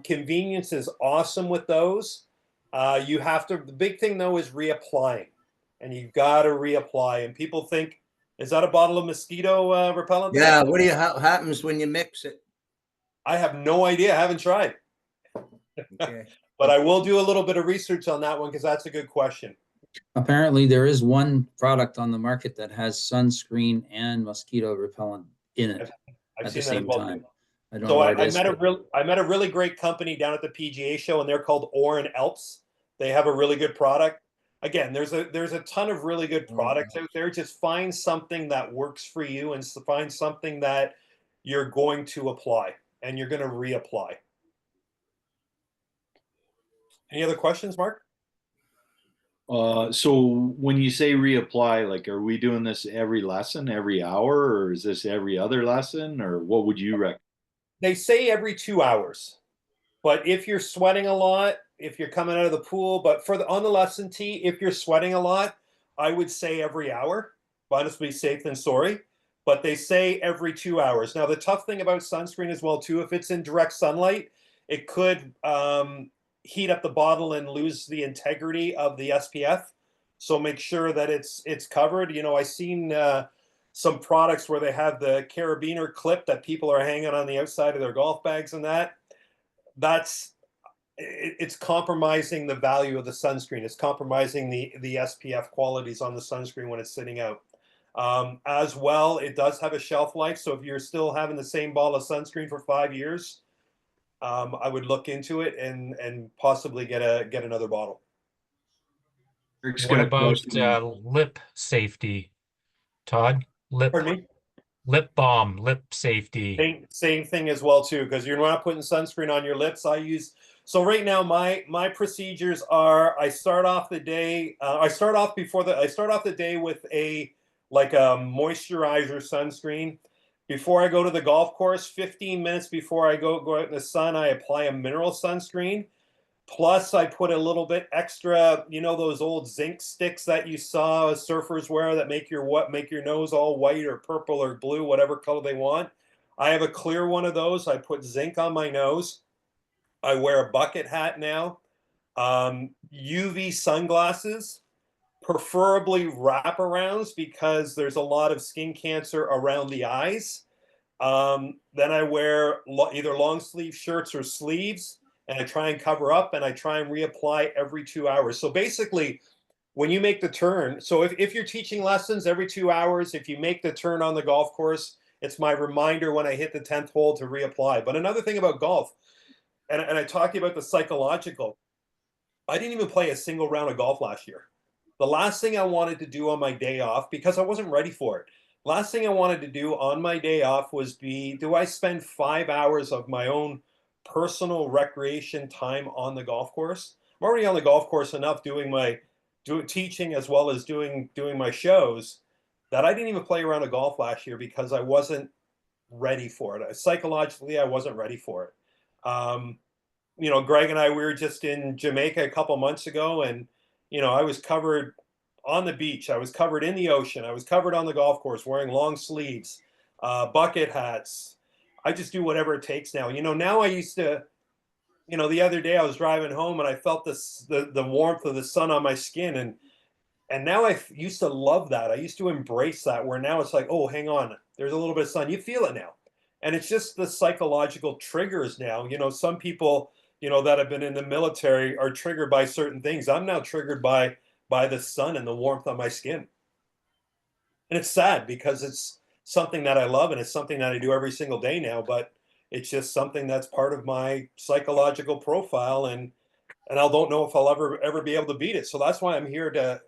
Convenience is awesome with those. The big thing though is reapplying, and you've got to reapply. And people think, is that a bottle of mosquito repellent? Yeah. What happens when you mix it? I have no idea. I haven't tried. Okay. But I will do a little bit of research on that one, because that's a good question. Apparently, there is one product on the market that has sunscreen and mosquito repellent in it I've at seen the that same as well. time. I don't So know what it I is, met but- I met a really great company down at the PGA show, and they're called Oren Alps. They have a really good product. Again, there's a ton of really good products out there. Just find something that works for you, and find something that you're going to apply and you're going to reapply. Any other questions, Mark? So when you say reapply, like, are we doing this every lesson, every hour, or is this every other lesson, or what would you recommend? They say every 2 hours, but if you're sweating a lot, if you're coming out of the pool, but on the lesson tee, if you're sweating a lot, I would say every hour. Better to be safe than sorry. But they say every 2 hours. Now, the tough thing about sunscreen as well, too, if it's in direct sunlight, it could heat up the bottle and lose the integrity of the SPF. So make sure that it's covered. You know, I've seen some products where they have the carabiner clip that people are hanging on the outside of their golf bags, and it's compromising the value of the sunscreen. It's compromising the SPF qualities on the sunscreen when it's sitting out. As well, it does have a shelf life. So if you're still having the same bottle of sunscreen for 5 years, I would look into it and possibly get another bottle. Eric's What got a about question. lip safety, Todd? Pardon me? Lip balm, lip safety. Same thing as well too, because you're not putting sunscreen on your lips. So right now my procedures are I start off the day with a moisturizer sunscreen. Before I go to the golf course, 15 minutes before I go out in the sun, I apply a mineral sunscreen. Plus, I put a little bit extra, you know, those old zinc sticks that you saw surfers wear that make your nose all white or purple or blue, whatever color they want. I have a clear one of those. I put zinc on my nose. I wear a bucket hat now. UV sunglasses, preferably wraparounds because there's a lot of skin cancer around the eyes. Then I wear either long sleeve shirts or sleeves, and I try and cover up, and I try and reapply every 2 hours. So basically, when you make the turn, so if you're teaching lessons every 2 hours, if you make the turn on the golf course, it's my reminder when I hit the 10th hole to reapply. But another thing about golf, and I talked about the psychological, I didn't even play a single round of golf last year. The last thing I wanted to do on my day off, because I wasn't ready for it, last thing I wanted to do on my day off was do I spend 5 hours of my own personal recreation time on the golf course? I'm already on the golf course enough doing teaching as well as doing my shows that I didn't even play around a golf last year because I wasn't ready for it. Psychologically, I wasn't ready for it. You know, Greg and I, we were just in Jamaica a couple months ago, and you know, I was covered on the beach. I was covered in the ocean. I was covered on the golf course wearing long sleeves, bucket hats. I just do whatever it takes now. You know, now I used to, you know, the other day I was driving home and I felt the warmth of the sun on my skin. And now I used to love that. I used to embrace that, where now it's like, oh, hang on, there's a little bit of sun. You feel it now. And it's just the psychological triggers now. You know, some people, you know, that have been in the military are triggered by certain things. I'm now triggered by the sun and the warmth on my skin. And it's sad because it's something that I love and it's something that I do every single day now, but it's just something that's part of my psychological profile, and I don't know if I'll ever be able to beat it. So that's why I'm here to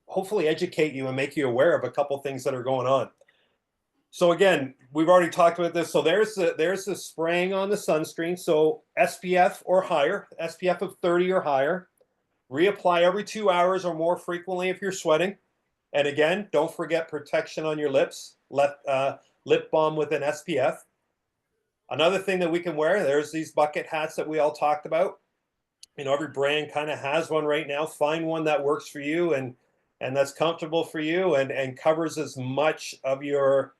hopefully educate you and make you aware of a couple things that are going on. So again, we've already talked about this. So there's the spraying on the sunscreen. So SPF or higher, SPF of 30 or higher. Reapply every 2 hours or more frequently if you're sweating. And again, don't forget protection on your lips. Lip balm with an SPF. Another thing that we can wear, there's these bucket hats that we all talked about. You know, every brand kind of has one right now. Find one that works for you and that's comfortable for you and covers as much of your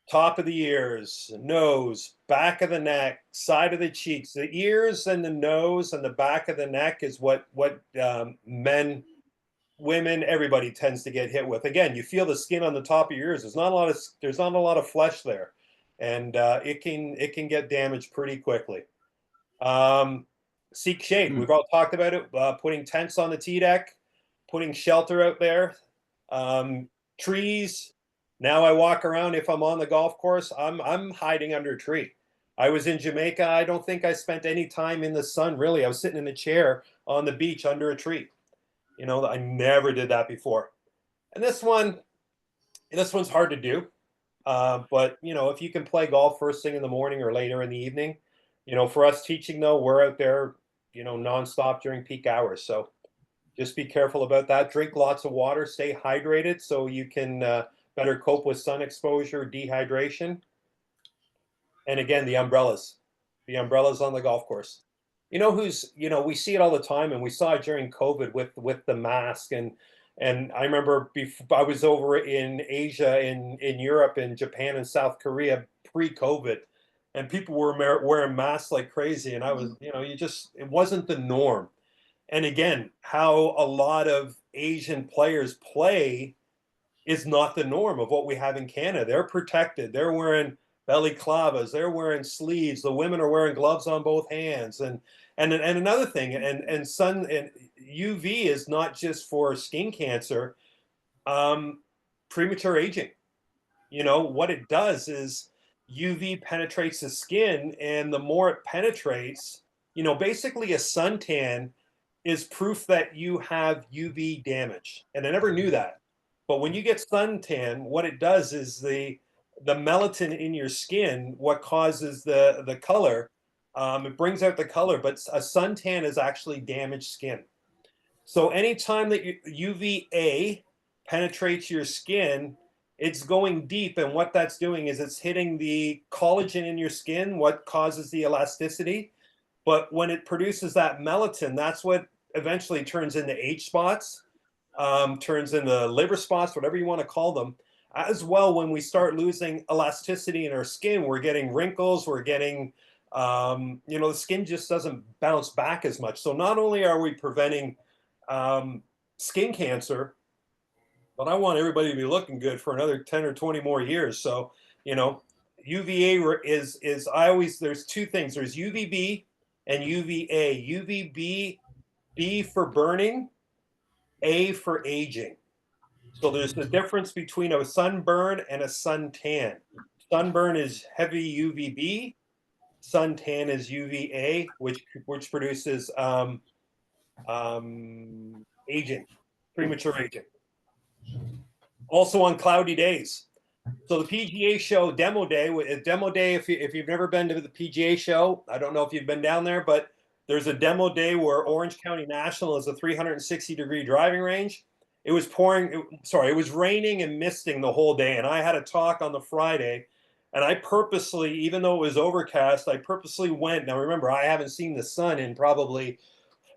top of the ears, nose, back of the neck, side of the cheeks. The ears and the nose and the back of the neck is what men, women, everybody tends to get hit with. Again, you feel the skin on the top of your ears. There's not a lot of flesh there, and it can get damaged pretty quickly. Seek shade. We've all talked about it. Putting tents on the tee deck, putting shelter out there, trees. Now I walk around, if I'm on the golf course, I'm hiding under a tree. I was in Jamaica. I don't think I spent any time in the sun, really. I was sitting in a chair on the beach under a tree. You know, I never did that before. And this one's hard to do. But, you know, if you can play golf first thing in the morning or later in the evening, you know, for us teaching, though, we're out there, you know, nonstop during peak hours. So just be careful about that. Drink lots of water. Stay hydrated so you can better cope with sun exposure, dehydration. And again, the umbrellas on the golf course. You know we see it all the time, and we saw it during COVID with the mask, and And I remember I was over in Asia, in Europe, in Japan and South Korea pre-COVID, and people were wearing masks like crazy. And I was, it wasn't the norm. And again, how a lot of Asian players play is not the norm of what we have in Canada. They're protected. They're wearing belly clavas. They're wearing sleeves. The women are wearing gloves on both hands. And another thing, and UV is not just for skin cancer, premature aging. What it does is UV penetrates the skin, and the more it penetrates, basically a suntan is proof that you have UV damage. And I never knew that. But when you get suntan, what it does is the melatonin in your skin, what causes the color, it brings out the color, but a suntan is actually damaged skin. So anytime that UVA penetrates your skin, it's going deep, and what that's doing is it's hitting the collagen in your skin, what causes the elasticity. But when it produces that melatonin, that's what eventually turns into H spots, turns into liver spots, whatever you want to call them. As well, when we start losing elasticity in our skin, we're getting wrinkles, we're getting, the skin just doesn't bounce back as much. So not only are we preventing skin cancer, but I want everybody to be looking good for another 10 or 20 more years. So, UVA is there's two things. There's UVB and UVA. UVB, B for burning, A for aging. So there's the difference between a sunburn and a suntan. Sunburn is heavy UVB. Suntan is UVA, which produces aging, premature aging. Also on cloudy days. So the PGA show demo day, if you've never been to the PGA show, I don't know if you've been down there, but there's a demo day where Orange County National is a 360-degree driving range. It was it was raining and misting the whole day. And I had a talk on the Friday, and I purposely, even though it was overcast, I purposely went. Now remember, I haven't seen the sun in probably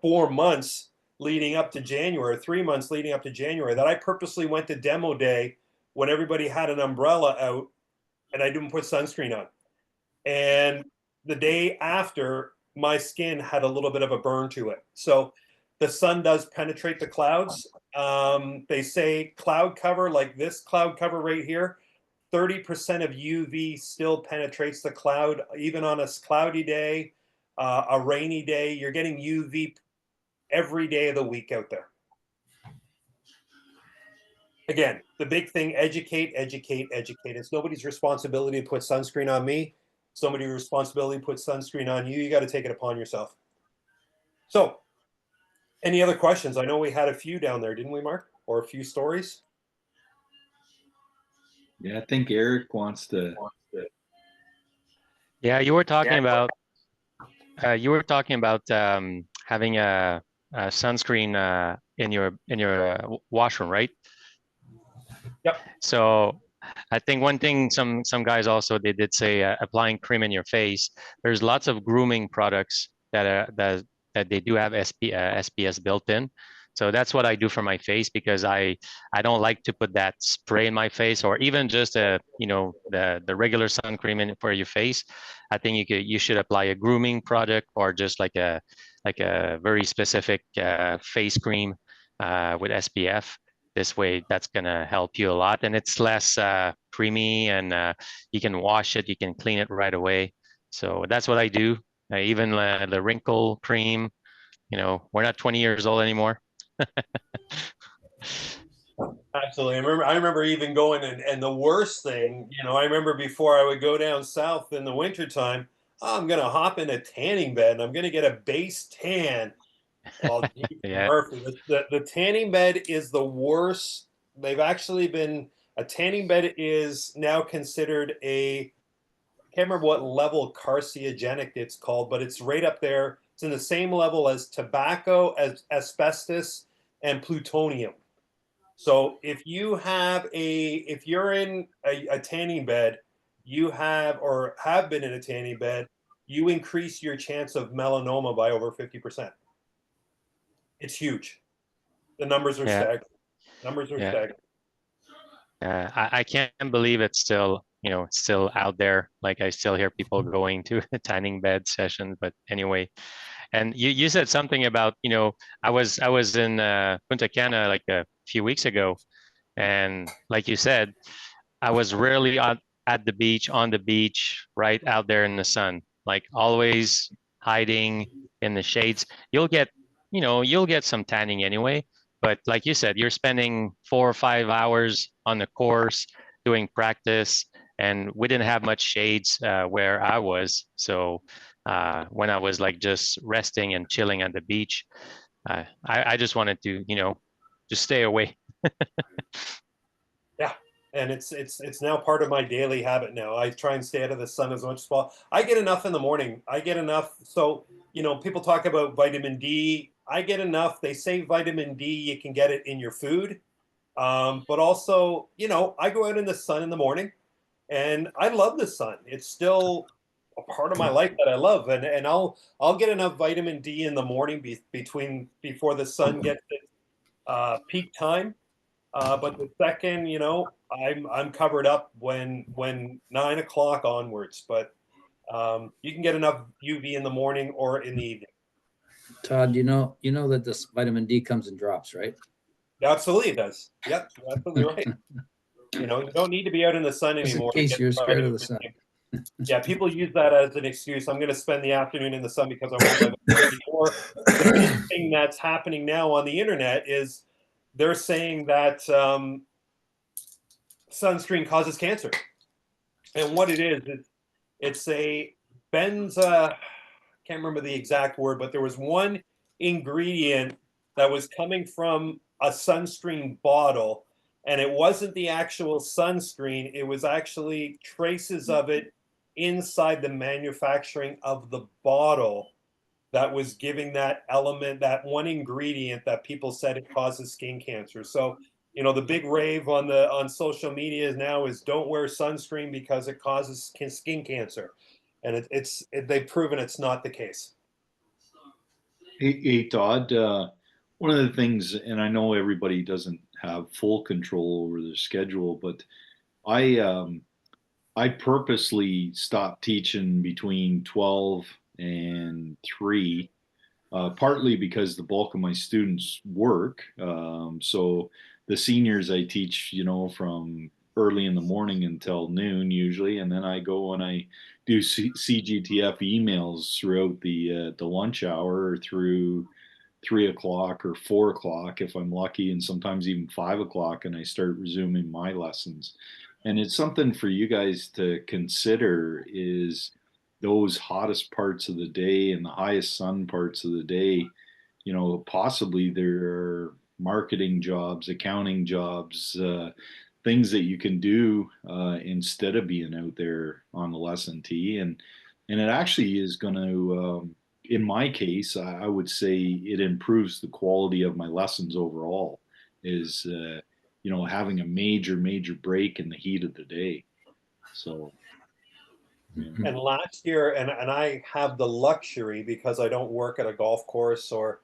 4 months leading up to January, 3 months leading up to January, that I purposely went to demo day when everybody had an umbrella out, and I didn't put sunscreen on. And the day after, my skin had a little bit of a burn to it. So the sun does penetrate the clouds. They say cloud cover, like this cloud cover right here, 30% of UV still penetrates the cloud, even on a cloudy day, a rainy day. You're getting UV every day of the week out there. Again, the big thing, educate, educate, educate. It's nobody's responsibility to put sunscreen on me. It's nobody's responsibility to put sunscreen on you. You got to take it upon yourself. So, any other questions? I know we had a few down there, didn't we, Mark? Or a few stories? Yeah, I think Eric wants to. Yeah, you were talking about having a sunscreen in your washroom, right? Yep. So I think one thing some guys also they did say applying cream in your face. There's lots of grooming products that they do have SPS built in. So that's what I do for my face, because I don't like to put that spray in my face, or even just the regular sun cream in for your face. I think you should apply a grooming product, or just like a very specific face cream with SPF. This way, that's gonna help you a lot, and it's less creamy, and you can wash it, you can clean it right away. So that's what I do. Even the wrinkle cream. We're not 20 years old anymore. Absolutely. I remember even going, and the worst thing, I remember before I would go down south in the wintertime, I'm going to hop in a tanning bed and I'm going to get a base tan. Oh, Yeah. Murphy, the tanning bed is the worst. A tanning bed is now considered I can't remember what level carcinogenic it's called, but it's right up there. It's in the same level as tobacco, as asbestos, and plutonium. So if you're in a tanning bed, or have been in a tanning bed, you increase your chance of melanoma by over 50%. It's huge. The numbers are staggering. Numbers are Yeah. staggering. I can't believe it's still, it's still out there. Like I still hear people going to a tanning bed session, but anyway. And you said something about, I was in Punta Cana like a few weeks ago, and like you said, I was rarely at the beach, on the beach, right out there in the sun, like always hiding in the shades. You'll get some tanning anyway, but like you said, you're spending 4 or 5 hours on the course doing practice, and we didn't have much shades where I was. So when I was like just resting and chilling at the beach, I just wanted to, just stay away. Yeah, and it's now part of my daily habit now. I try and stay out of the sun as much as possible. I get enough in the morning. I get enough. So, people talk about vitamin D. I get enough. They say vitamin D, you can get it in your food. But also, I go out in the sun in the morning, and I love the sun. It's still a part of my life that I love, and I'll get enough vitamin D in the morning before the sun gets its peak time. But the second, I'm covered up when 9 o'clock onwards. But you can get enough UV in the morning or in the evening. Todd, you know that this vitamin D comes in drops, right? Absolutely, it does. Yep, you're absolutely right. You don't need to be out in the sun Just in anymore. case you're scared of the sun. Yeah, people use that as an excuse. I'm going to spend the afternoon in the sun because I want my vitamin D. Or the big thing that's happening now on the internet is they're saying that sunscreen causes cancer. And what it is, it's a benza, can't remember the exact word, but there was one ingredient that was coming from a sunscreen bottle, and it wasn't the actual sunscreen. It was actually traces of it inside the manufacturing of the bottle that was giving that element, that one ingredient that people said it causes skin cancer. So, the big rave on social media now is don't wear sunscreen because it causes skin cancer, and they've proven it's not the case. Hey, Todd, one of the things, and I know everybody doesn't have full control over their schedule, but I purposely stopped teaching between 12 and 3, partly because the bulk of my students work. So the seniors I teach, from early in the morning until noon usually, and then I go and I do CGTF emails throughout the lunch hour through 3 o'clock or 4 o'clock if I'm lucky, and sometimes even 5 o'clock, and I start resuming my lessons. And it's something for you guys to consider is those hottest parts of the day and the highest sun parts of the day. Possibly there are marketing jobs, accounting jobs, things that you can do instead of being out there on the lesson tee, and it actually is going to, in my case, I would say it improves the quality of my lessons overall. Is having a major break in the heat of the day. So. Yeah. And last year, and I have the luxury because I don't work at a golf course, or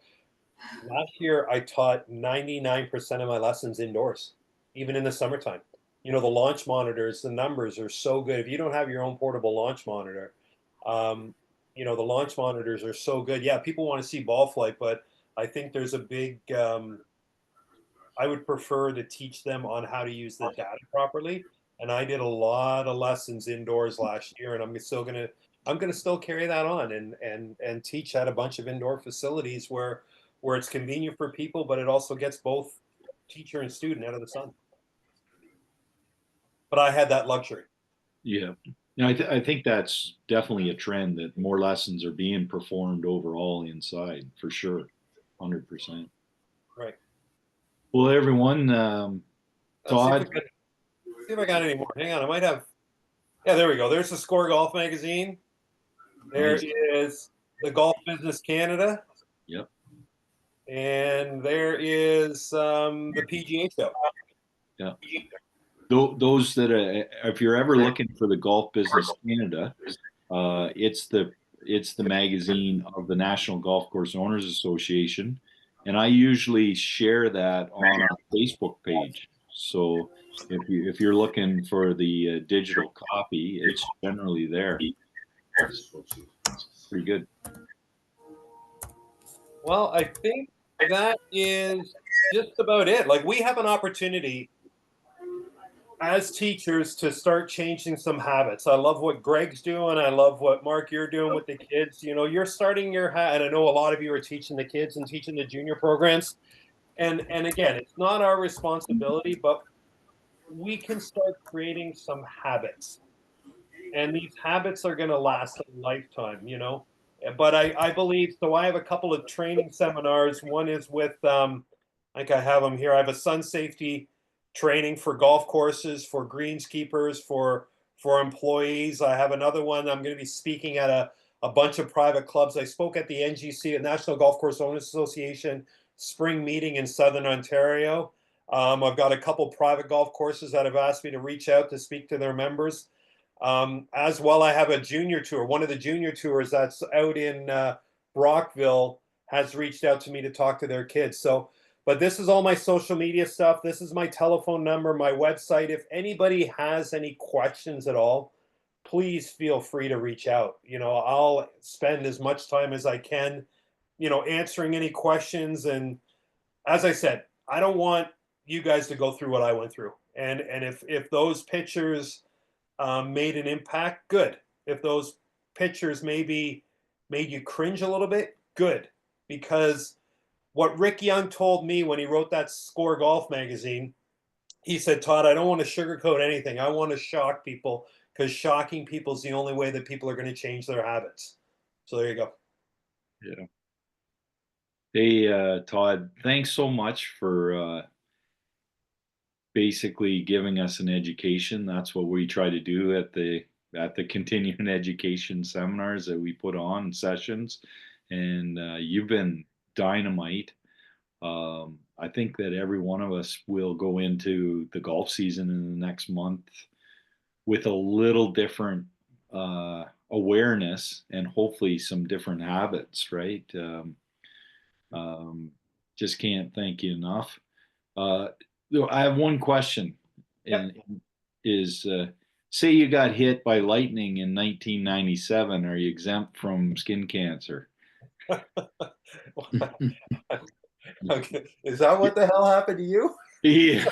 last year I taught 99% of my lessons indoors, even in the summertime. The launch monitors, the numbers are so good. If you don't have your own portable launch monitor, the launch monitors are so good. Yeah, people want to see ball flight, but I think there's a big, I would prefer to teach them on how to use the data properly. And I did a lot of lessons indoors last year, and I'm gonna still carry that on and teach at a bunch of indoor facilities where it's convenient for people, but it also gets both teacher and student out of the sun. But I had that luxury. Yeah. I think that's definitely a trend that more lessons are being performed overall inside for sure. 100%. Right. Well, everyone, Todd. See if I got any more. Hang on, I might have. Yeah, there we go. There's the Score Golf magazine. There Nice. is the Golf Business Canada. Yep. And there is the PGA Show. Yeah. Those that if you're ever looking for the Golf Business Canada, it's the magazine of the National Golf Course Owners Association, and I usually share that on our Facebook page. So if you're looking for the digital copy, it's generally there. So, pretty good. Well, I think that is just about it. Like, we have an opportunity as teachers to start changing some habits. I love what Greg's doing. I love what Mark you're doing with the kids. You know, you're starting your and I know a lot of you are teaching the kids and teaching the junior programs. And again, it's not our responsibility, but we can start creating some habits. And these habits are going to last a lifetime, you know. But I believe so. I have a couple of training seminars. One is with like I have them here. I have a sun safety training for golf courses, for greenskeepers, for employees. I have another one. I'm going to be speaking at a bunch of private clubs. I spoke at the NGC, the National Golf Course Owners Association spring meeting in Southern Ontario. I've got a couple private golf courses that have asked me to reach out to speak to their members. As well, I have a junior tour. One of the junior tours that's out in Brockville has reached out to me to talk to their kids. So, but this is all my social media stuff. This is my telephone number, my website. If anybody has any questions at all, please feel free to reach out. You know, I'll spend as much time as I can, you know, answering any questions. And as I said, I don't want you guys to go through what I went through. And if those pictures made an impact, good. If those pictures maybe made you cringe a little bit, good. Because what Rick Young told me when he wrote that Score Golf magazine, he said, Todd, I don't want to sugarcoat anything. I want to shock people, because shocking people is the only way that people are going to change their habits. So there you go. Yeah. Hey, Todd, thanks so much for basically giving us an education. That's what we try to do at the continuing education seminars that we put on sessions. And you've been dynamite. I think that every one of us will go into the golf season in the next month with a little different awareness and hopefully some different habits, right? Just can't thank you enough. I have one question, and is say you got hit by lightning in 1997, are you exempt from skin cancer? Okay. Is that what the hell happened to you? Yeah.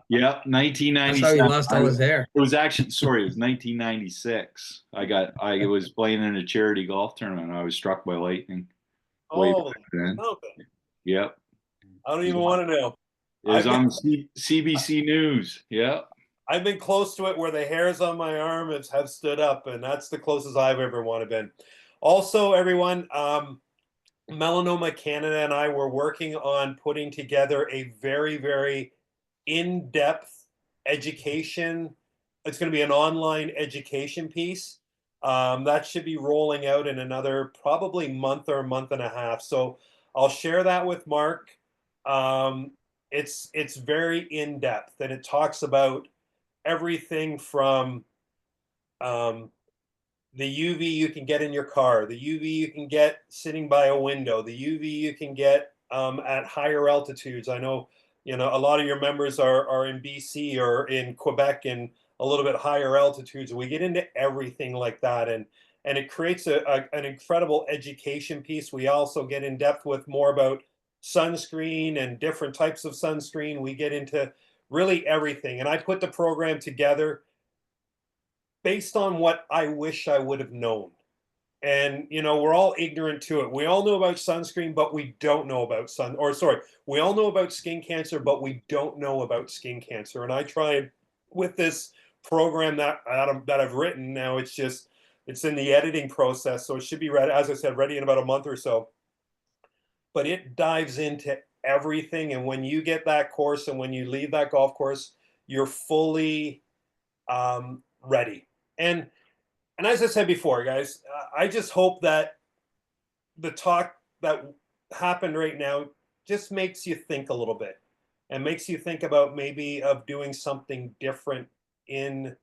Yep, That's how 1997. he lost all his hair. It was actually, sorry, it was 1996. I was playing in a charity golf tournament. I was struck by lightning way Oh, back then. okay. Yep. I don't even want to know. It was on CBC News. Yep. I've been close to it where the hairs on my arms have stood up, and that's the closest I've ever want to been. Also, everyone, Melanoma Canada and I were working on putting together a very, very in-depth education. It's going to be an online education piece. That should be rolling out in another probably month or a month and a half. So I'll share that with Mark. It's very in-depth, and it talks about everything from the UV you can get in your car, the UV you can get sitting by a window, the UV you can get at higher altitudes. I know, you know, a lot of your members are in BC or in Quebec and a little bit higher altitudes. We get into everything like that, and it creates an incredible education piece. We also get in depth with more about sunscreen and different types of sunscreen. We get into really everything, and I put the program together based on what I wish I would have known. And, you know, we're all ignorant to it. We all know about sunscreen, but we don't know about we all know about skin cancer, but we don't know about skin cancer. And I tried with this program that I've written now, it's in the editing process. So it should be ready, as I said, ready in about a month or so. But it dives into everything. And when you get that course and when you leave that golf course, you're fully ready. And as I said before, guys, I just hope that the talk that happened right now just makes you think a little bit and makes you think about maybe of doing something different in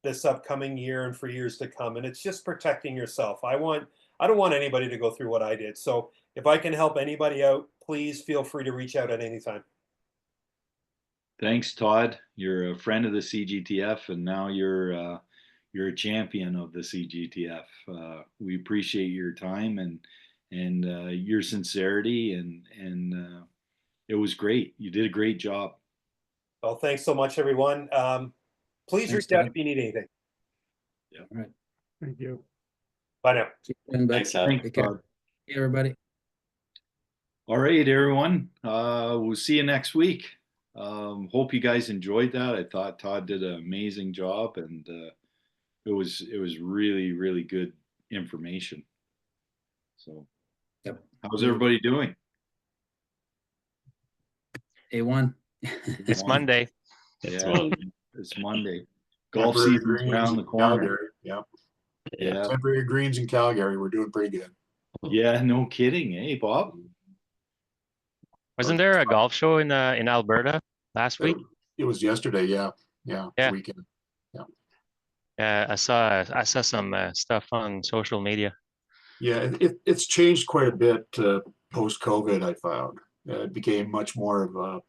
this upcoming year and for years to come. And it's just protecting yourself. I want I don't want anybody to go through what I did. So if I can help anybody out, please feel free to reach out at any time. Thanks, Todd. You're a friend of the CGTF, and now you're a champion of the CGTF. We appreciate your time and your sincerity, and it was great. You did a great job. Well, thanks so much, everyone. Please Thanks, reach out Todd. if you need anything. All right. Thank you. Bye now. Keep doing, bud. Thanks, Todd. Thanks, Take care. Todd. Hey, everybody. All right, everyone. We'll see you next week. Hope you guys enjoyed that. I thought Todd did an amazing job, and it was really, really good information. So, Yep. how's everybody doing? A1. It's Monday. It's Yeah, Monday. it's Monday. Golf Temporary season's greens around the in corner. Calgary. Yeah. Yeah, Temporary greens in Calgary. We're doing pretty good. yeah, no kidding, eh, Bob? Wasn't there a golf show in Alberta last week? It was yesterday. Yeah. Yeah. Yeah. The weekend. I saw some stuff on social media. Yeah. It's changed quite a bit post-COVID, I found. It became much more of a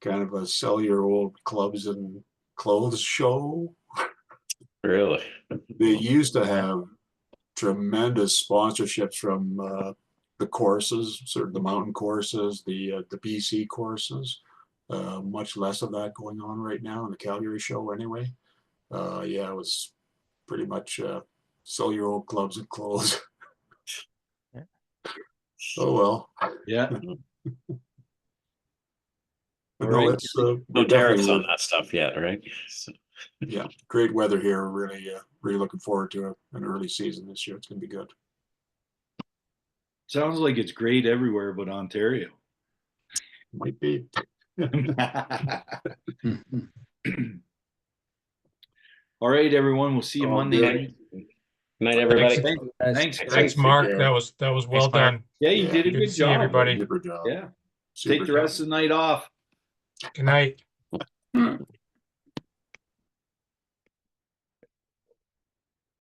kind of a sell your old clubs and clothes show. Really? They used to have tremendous sponsorships from the courses, sort of the mountain courses, the BC courses. Much less of that going on right now in the Calgary show anyway. Yeah, it was pretty much sell your old clubs and clothes. Oh well. Yeah. But All no, right. it's No we're tariffs definitely, on that stuff yet, right? So, yeah, great weather here. Really, really looking forward to an early season this year. It's gonna be good. Sounds like it's great everywhere but Ontario. Might be. All right, everyone. We'll see you All Monday good. night. night, everybody. Thanks, guys. Thanks, Mark. care. That was well Thanks, Mark. done. Yeah, you Yeah. did a Good good to see job. everybody. Super job. Yeah. Super Take the rest job. of the night off. Good night.